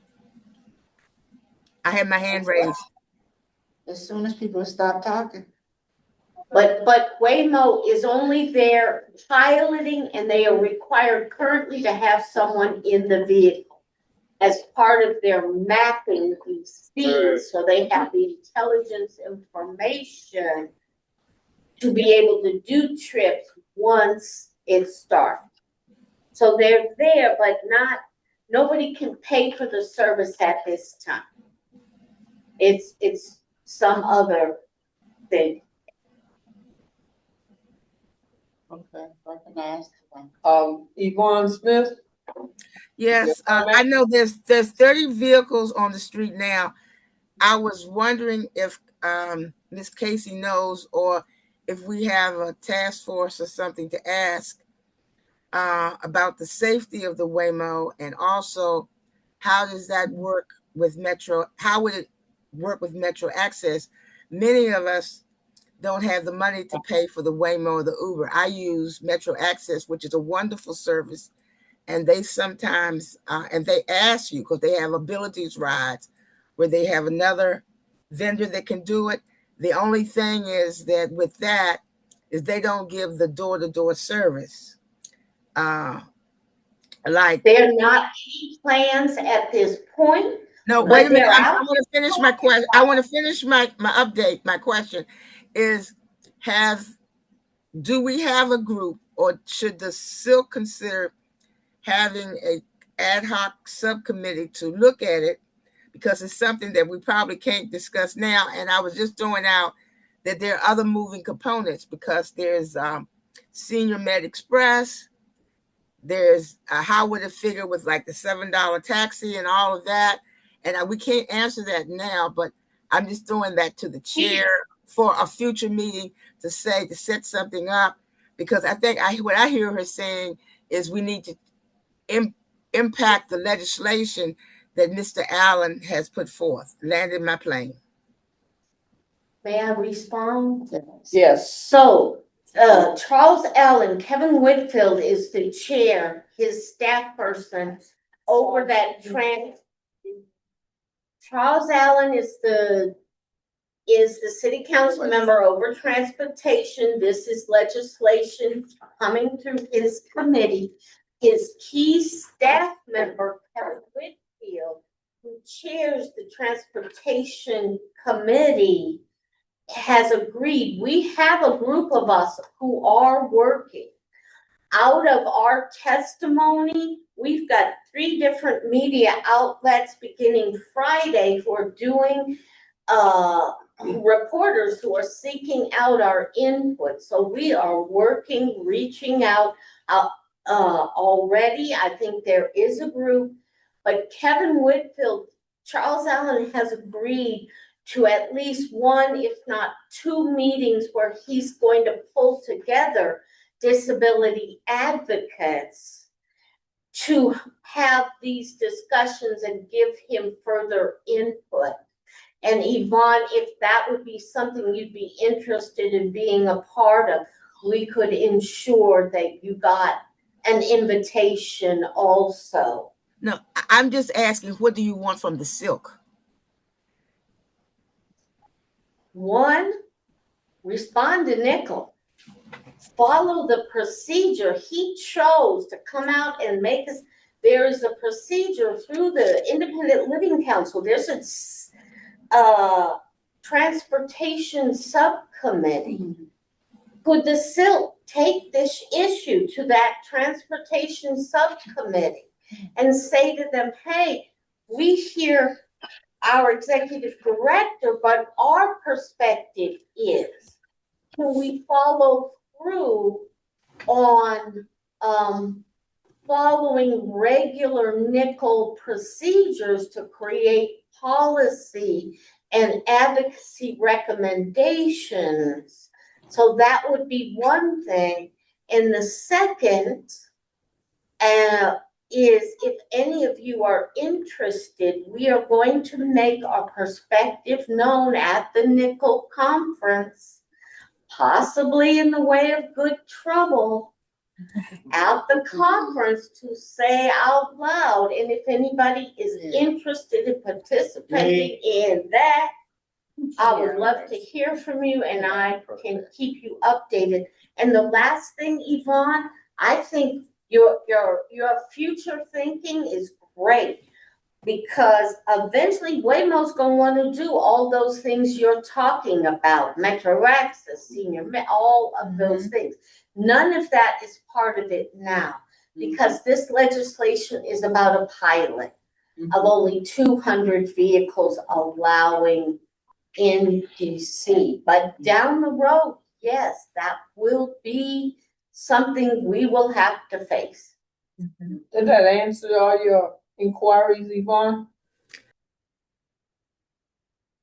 I have my hand raised. as soon as people stop talking. But Waymo is only there piloting, and they are required currently to have someone in the vehicle as part of their mapping speeds, so they have the intelligence information to be able to do trips once it starts. So they're there, but nobody can pay for the service at this time. It's some other thing. Okay, recognized. Yvonne Smith, Yes, I know there's 30 vehicles on the street now. I was wondering if Miss Casey knows, or if we have a task force or something to ask about the safety of the Waymo, and also how does that work with Metro? How would it work with Metro Access? Many of us don't have the money to pay for the Waymo or the Uber. I use Metro Access, which is a wonderful service, and they sometimes and they ask you, because they have abilities rides where they have another vendor that can do it. The only thing is that with that is they don't give the door-to-door service. Like They're not key plans at this point. no, but wait a minute. they're I out. want to finish my question. I want to finish my update. My question is, do we have a group, or should the SILC consider having a ad hoc subcommittee to look at it, because it's something that we probably can't discuss now. And I was just throwing out that there are other moving components, because there's Senior Med Express, there's how would it figure with like the $7 taxi and all of that. And we can't answer that now, but I'm just throwing that to the chair for a future meeting to set something up, because I think what I hear her saying is we need to impact the legislation that Mr. Allen has put forth. Landed my plane. May I respond? Yes. So, Charles Allen, Kevin Whitfield is the chair, his staff person over that Charles Allen is the city council member over transportation. This is legislation coming through his committee. His key staff member, Kevin Whitfield, who chairs the transportation committee, has agreed. We have a group of us who are working. Out of our testimony, we've got 3 different media outlets beginning Friday who are doing reporters who are seeking out our input. So we are working, reaching out already. I think there is a group, but Kevin Whitfield, Charles Allen has agreed to at least 1, if not 2 meetings where he's going to pull together disability advocates to have these discussions and give him further input. And Yvonne, if that would be something you'd be interested in being a part of, we could ensure that you got an invitation also. No, I'm just asking, what do you want from the SILC? 1, respond to Nickel. Follow the procedure. He chose to come out and make us. There is a procedure through the Independent Living Council. There's a transportation subcommittee. Could the SILC take this issue to that transportation subcommittee and say to them, hey, we hear our executive director, but our perspective is, can we follow through on following regular nickel procedures to create policy and advocacy recommendations? So that would be one thing. And the second is, if any of you are interested, we are going to make our perspective known at the Nickel Conference, possibly in the way of good trouble at the conference, to say out loud. And if anybody is interested in participating in that, I would love to hear from you, and I can keep you updated. And the last thing, Yvonne, I think your future thinking is great, because eventually Waymo's going to want to do all those things you're talking about, Metro Access, Senior, all of those things. None of that is part of it now, because this legislation is about a pilot of only 200 vehicles allowing in DC. But down the road, yes, that will be something we will have to face. Did that answer all your inquiries, Yvonne?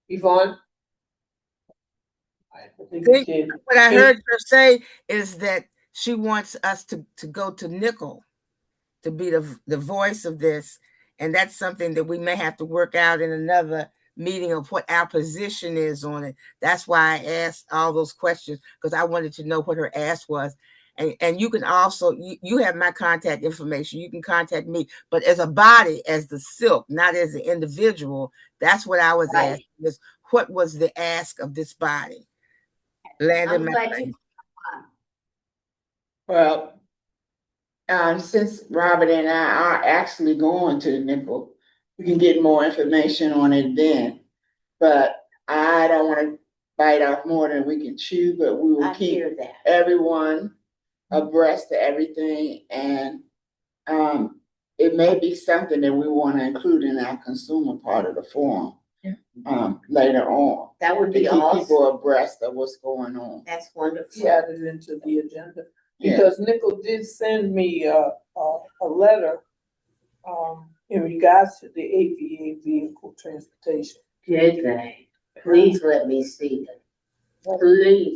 Yvonne? I think it did. What I heard her say is that she wants us to go to Nickel to be the voice of this. And that's something that we may have to work out in another meeting of what our position is on it. That's why I asked all those questions, because I wanted to know what her ask was. And you can also, you have my contact information. You can contact me, but as a body, as the SILC, not as an individual. That's what I was asking, is what was the ask of this body? I'm glad you. Well, since Robert and I are actually going to the Nickel, we can get more information on it then. But I don't want to bite off more than we can chew, but we will keep everyone abreast of everything. And it may be something that we want to include in our consumer part of the forum later on. That would be to keep awesome. people abreast of what's going on. That's wonderful. She added it into the agenda. Because Nickel did send me a letter in regards to the AVA vehicle transportation. Did they? Please let me see it. Please.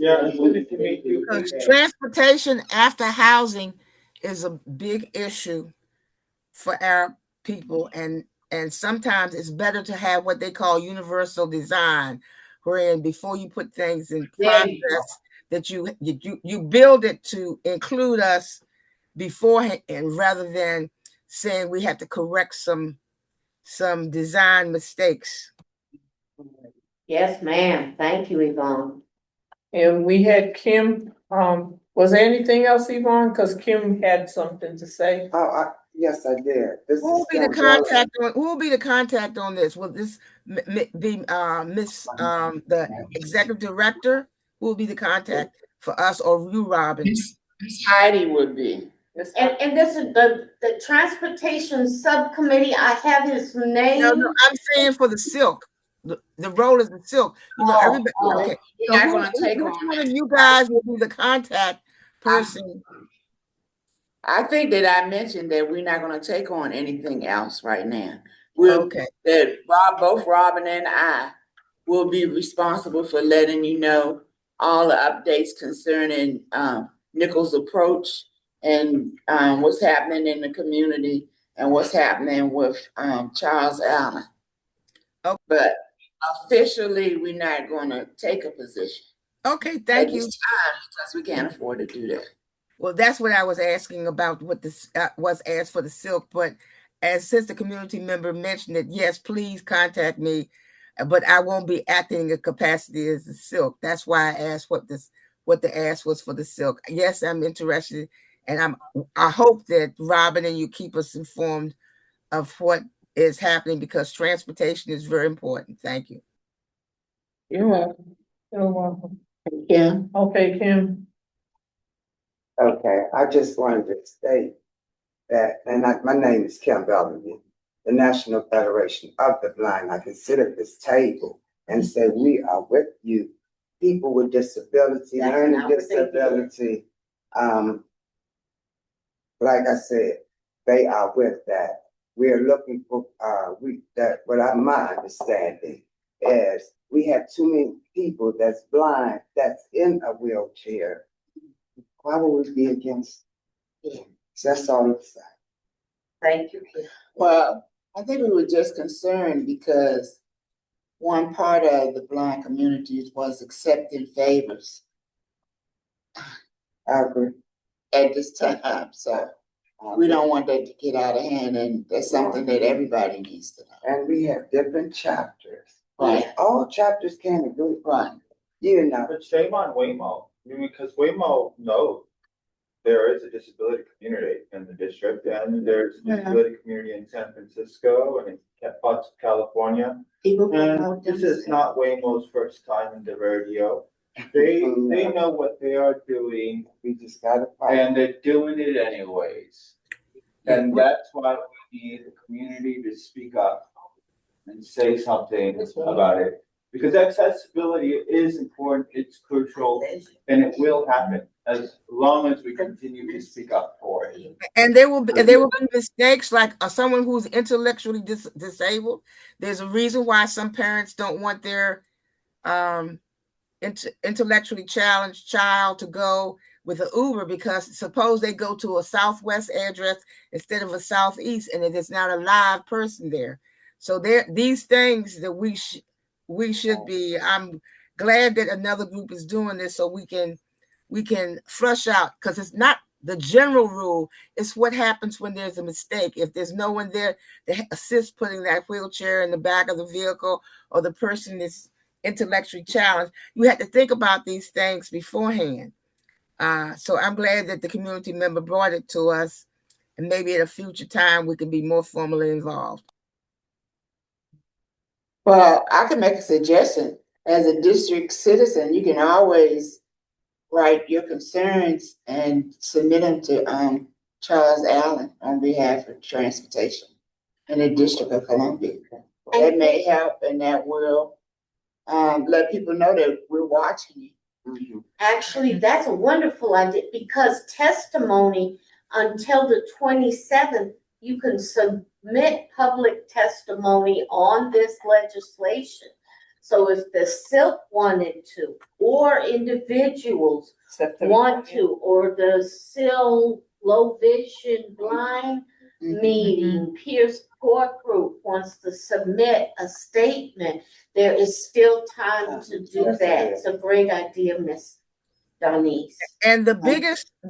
Because transportation after housing is a big issue for our people, and sometimes it's better to have what they call universal design, wherein before you put things in process, that you build it to include us beforehand, and rather than saying we have to correct some design mistakes. Yes, ma'am. Thank you, Yvonne. And we had Kim, was there anything else, Yvonne? Because Kim had something to say. Yes, I did. Who will be the contact on? Who will be the contact on this? Will this be Miss the executive director? Who will be the contact for us, or you, Robin? Heidi would be. And this is the transportation subcommittee. I have his name. No, I'm saying for the SILC. The role is the SILC. You know, everybody. Okay. So which one of you guys will be the contact person? I think that I mentioned that we're not going to take on anything else right now. That both Robin and I will be responsible for letting you know all the updates concerning Nickel's approach and what's happening in the community and what's happening with Charles Allen. But officially, we're not going to take a position. Okay, thank you. At this time, because we can't afford to do that. Well, that's what I was asking about, what this was asked for the SILC. But since the community member mentioned it, yes, please contact me. But I won't be acting in a capacity as the SILC. That's why I asked what the ask was for the SILC. Yes, I'm interested, and I hope that Robin and you keep us informed of what is happening, because transportation is very important. Thank you. You're welcome. You're welcome. Kim. Okay, Kim. Okay, I just wanted to state that, and my name is Kim Bellamy, the National Federation of the Blind. I consider this table and say we are with you, people with disability, learning disability. Like I said, they are with that. We are looking for what my understanding is, we have too many people that's blind, that's in a wheelchair. Why would we be against it? That's all I'm saying. Thank you. Well, I think we were just concerned because one part of the blind community was accepting favors. I agree. At this time, so we don't want that to get out of hand, and that's something that everybody needs to know. And we have different chapters. Right. All chapters can agree. Right. You know. But shame on Waymo, because Waymo knows there is a disability community in the district, and there's a disability community in San Francisco and in parts of California. And this is not Waymo's first time in the rodeo. They know what they are doing. We just gotta fight. And they're doing it anyways. And that's why we need the community to speak up and say something about it. Because accessibility is important, it's crucial, and it will happen as long as we continue to speak up for for it. And there will be mistakes, like someone who's intellectually disabled. There's a reason why some parents don't want their intellectually challenged child to go with an Uber, because suppose they go to a southwest address instead of a southeast, and it is not a live person there. So these things that we should be. I'm glad that another group is doing this, so we can flush out, because it's not the general rule. It's what happens when there's a mistake. If there's no one there to assist putting that wheelchair in the back of the vehicle, or the person is intellectually challenged, you have to think about these things beforehand. So I'm glad that the community member brought it to us, and maybe at a future time we can be more formally involved. Well, I can make a suggestion. As a district citizen, you can always write your concerns and submit them to Charles Allen on behalf of transportation in the District of Columbia. That may help, and that will let people know that we're watching you. Actually, that's a wonderful idea, because testimony until the 27th, you can submit public testimony on this legislation. So if the SILC wanted to, or individuals want to, or the SIL low vision blind meeting, peer support group wants to submit a statement, there is still time to do that. It's a great idea, Miss Donise. And the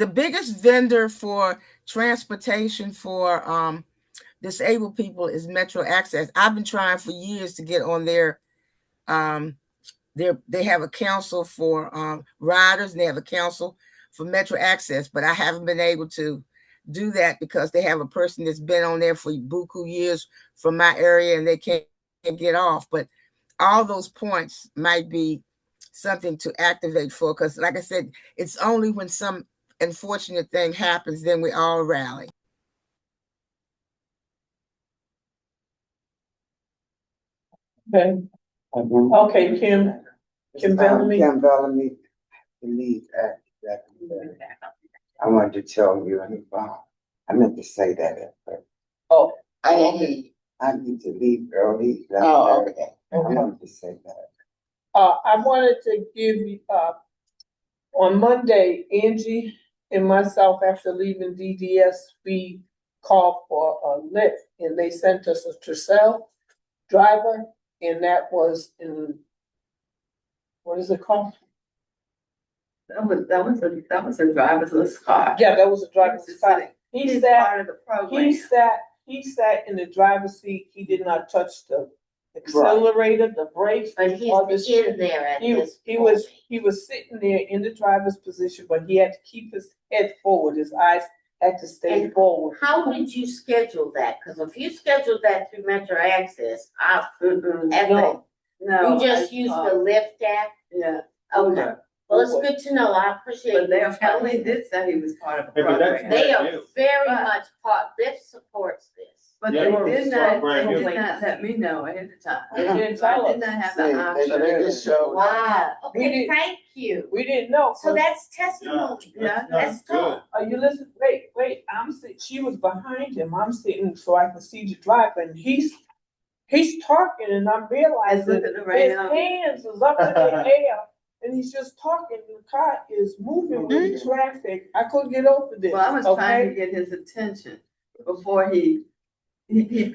biggest vendor for transportation for disabled people is Metro Access. I've been trying for years to get on their they have a council for riders, and they have a council for Metro Access, but I haven't been able to do that because they have a person that's been on there for buku years from my area, and they can't get off. But all those points might be something to activate for, because like I said, it's only when some unfortunate thing happens, then we all rally. Okay. Okay, Kim Bellamy. Kim Bellamy, the lead actor. I wanted to tell you, I meant to say that at first. Oh, I need to leave early. Oh, okay. I wanted to say that. I wanted to give you, on Monday, Angie and myself, after leaving DDS, we called for a lift, and they sent us a Tercel driver, and that was in, what is it called? That was a driverless car. Yeah, that was a driverless car. He's part of the program. He sat in the driver's seat. He did not touch the accelerator, the brakes. But he's in there at this point. He was sitting there in the driver's position, but he had to keep his head forward. His eyes had to stay forward. How did you schedule that? Because if you scheduled that through Metro Access, No, you just used the Lyft app? Yeah. Okay. Well, it's good to know. I appreciate But they you telling apparently me. did say he was part of the Yeah, but that's program. They brand are new. very much part, Lyft supports this. But Yeah, they it did was not brand new. let me know ahead of time. They didn't So I tell did us. not have the option. They just showed. Wow. We Okay, didn't- thank you. We didn't know. So that's testimony. Yeah, That's good. Are you listening? Wait, I'm sitting, she was behind him. I'm sitting so I can see the driver, and he's talking, and I'm realizing Looking his around. hands is up in the air, and he's just talking, and the car is moving with traffic. I couldn't get over this. Well, I was trying to get his attention before he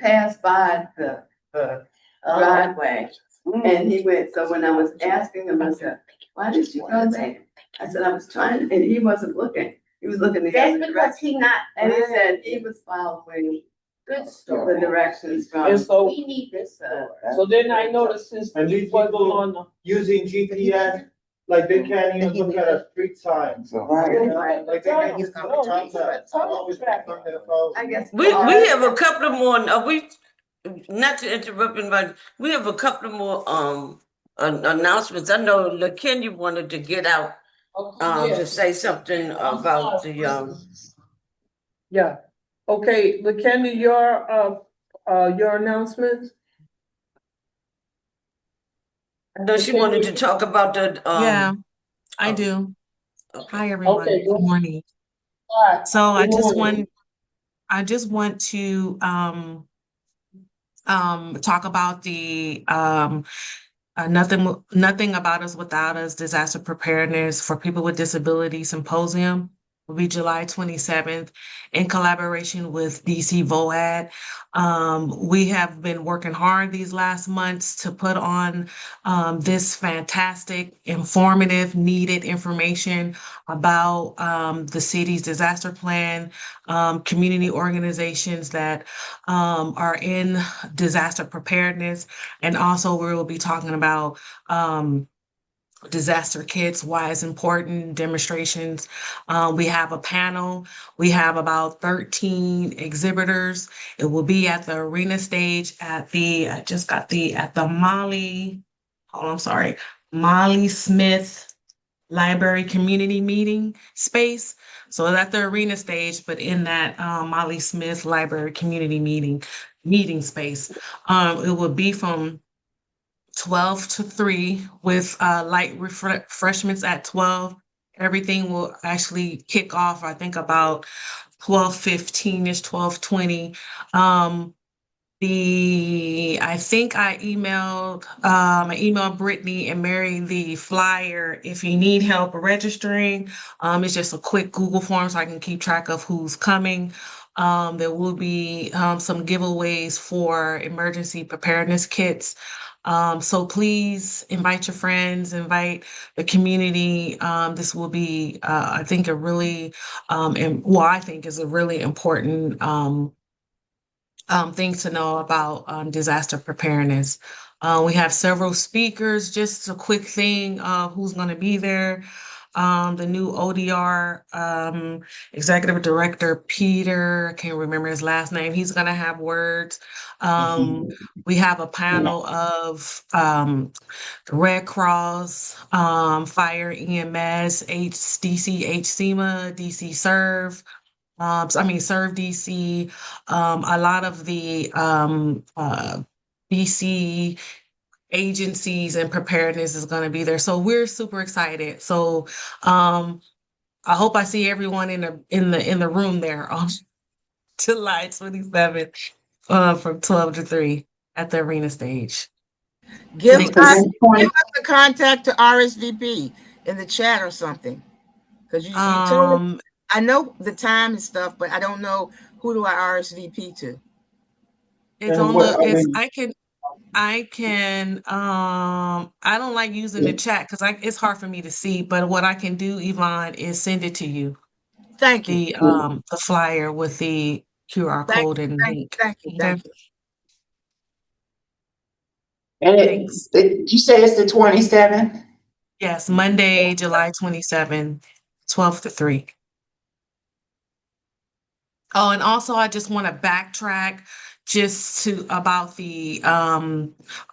passed by the driveway, and he went. So when I was asking him, I said, "Why did you go there?" I said, "I was trying," and he wasn't looking. He was looking the That's other because direction. he not. And he said he was following Good the story. directions from. And so, We need this story. so then I noticed since And he these wasn't people- on the. Using GPS, like they can't even look at a street sign. So. Right. Like they can't just come to contact. Always be on their phone. I guess. We have a couple of more, not to interrupt anybody, we have a couple of more, announcements. I know LaKenya wanted to get out, to say something about the, Yeah. Okay, LaKenya, your announcements? I know she wanted to talk about the, Yeah, I oh, do. okay. Hi, everyone. Okay, Good morning. So I just want to talk about the Nothing About Us Without Us Disaster Preparedness for People with Disabilities Symposium will be July 27th in collaboration with DC VOAD. We have been working hard these last months to put on this fantastic, informative, needed information about the city's disaster plan, community organizations that are in disaster preparedness, and also we will be talking about disaster kits, why it's important, demonstrations. We have a panel. We have about 13 exhibitors. It will be at the arena stage at the Molly Smith Library Community Meeting Space. So at the arena stage, but in that Molly Smith Library Community Meeting Space. It will be from 12 to 3 with light refreshments at 12. Everything will actually kick off, I think, about 12:15-ish, 12:20. I think I emailed Brittany and Mary the flyer. If you need help registering, it's just a quick Google form so I can keep track of who's coming. There will be some giveaways for emergency preparedness kits. So please invite your friends, invite the community. This will be, I think, I think is a really important things to know about disaster preparedness. We have several speakers. Just a quick thing of who's going to be there. The new ODR executive director, Peter, I can't remember his last name. He's going to have words. We have a panel of the Red Cross, Fire, EMS, DC, HCMA, DC Serve. Serve DC, a lot of the BC agencies and preparedness is going to be there. So we're super excited. So I hope I see everyone in the room there on July 27th from 12 to 3 at the arena stage. Give us Thanks. the contact to RSVP in the chat or something. Because you told me, I know the time and stuff, but I don't know who do I RSVP to. It's on the, I don't like using the chat because it's hard for me to see, but what I can do, Yvonne, is send it to you. Thank you. The flyer with the QR code and link. Thank you. And Thanks. did you say it's the 27th? Yes, Monday, July 27th, 12 to 3. Oh, and also I just want to backtrack about the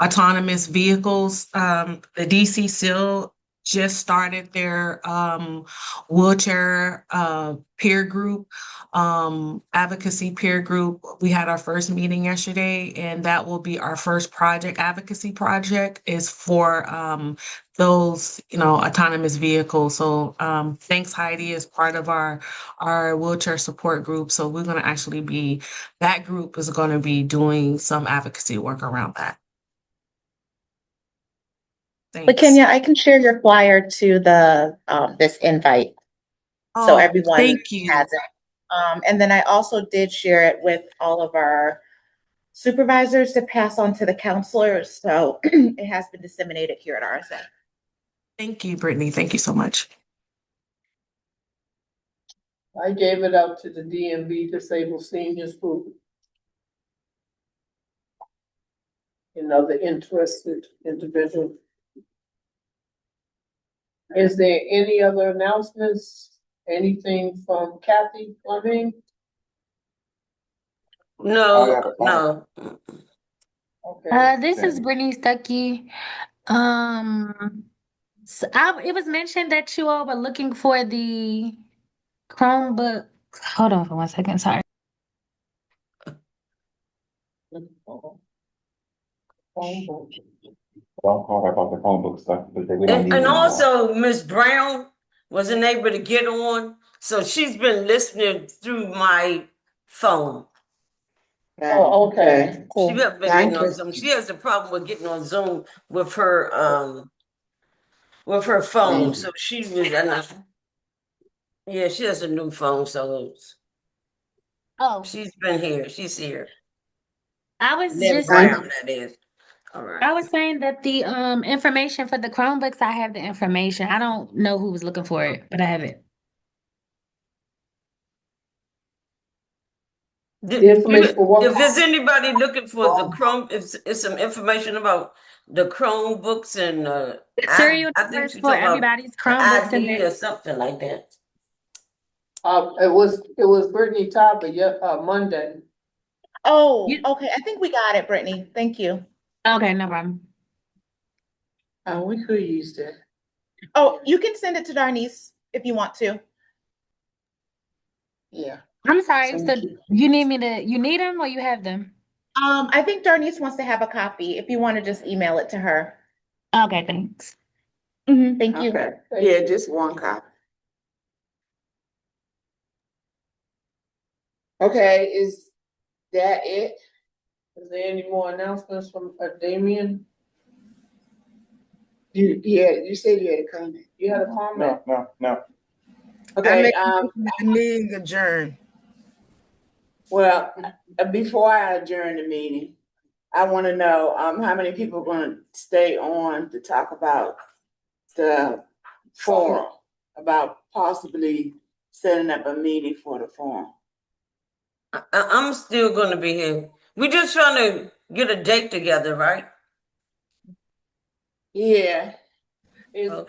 autonomous vehicles. The DC SILC just started their wheelchair peer group, advocacy peer group. We had our first meeting yesterday, and that will be our first advocacy project is for those, autonomous vehicles. So thanks, Heidi, as part of our wheelchair support group. So we're going to that group is going to be doing some advocacy work around that. Thanks. But Kenya, I can share your flyer to the this invite. So everyone thank you. has it. And then I also did share it with all of our supervisors to pass on to the counselors. So it has been disseminated here at RSA. Thank you, Brittany. Thank you so much. I gave it out to the DMV Disabled Seniors Group. The interested individual. Is there any other announcements? Anything from Kathy Fleming? No. Okay. This is Brittany Stuckey. So it was mentioned that you all were looking for the Chromebook. Hold on for 1 second, sorry. Don't call about the Chromebook stuff because we don't need And it anymore. also Miss Brown wasn't able to get on. So she's been listening through my phone. Oh, okay. She Cool. has been Thank getting on you. Zoom. She has a problem with getting on Zoom with her phone. So she was, yeah, she has a new phone, so Oh, she's been here. She's here. I was Live just Thank Brown, that is. All right. I was saying that the information for the Chromebooks, I have the information. I don't know who was looking for it, but I have it. The information for what? If there's anybody looking for the Chrome, if it's some information about the Chromebooks and The serial I think numbers she's for talking about everybody's the Chromebooks and ID or something like that. It was Brittany Tarver, Monday. Oh, you, okay. I think we got it, Brittany. Thank you. okay, no problem. Oh, we could use that. Oh, you can send it to Darnice if you want to. Yeah. I'm sorry. So Thank you. you need them or you have them? I think Darnice wants to have a copy. If you want to just email it to her. Okay, thanks. Thank you. Okay. Yeah, just one copy. Okay, is that it? Is there any more announcements from Damien? You said you had a comment. You had a comment? No. Okay, The meeting adjourned. well, before I adjourn the meeting, I want to know, how many people are going to stay on to talk about the forum, about possibly setting up a meeting for the forum? I'm still going to be here. We're just trying to get a date together, right? Yeah.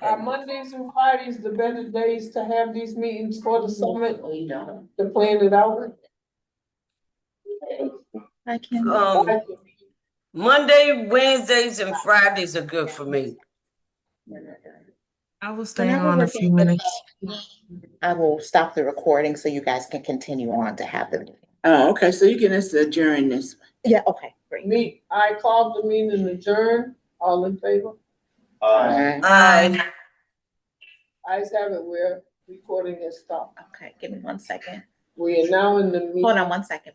Are Mondays and Fridays the better days to have these meetings for the summit? To plan it out? I can. Monday, Wednesdays, and Fridays are good for me. I will stay Whenever on we're a few done with minutes. that, I will stop the recording so you guys can continue on to have the meeting. Oh, okay, so you can just adjourn this. Yeah, okay, great. I called the meeting adjourned. All in favor? Aye. Ayes have it, we're recording has stopped. Okay, give me 1 second. We are now in the meeting. Hold on 1 second.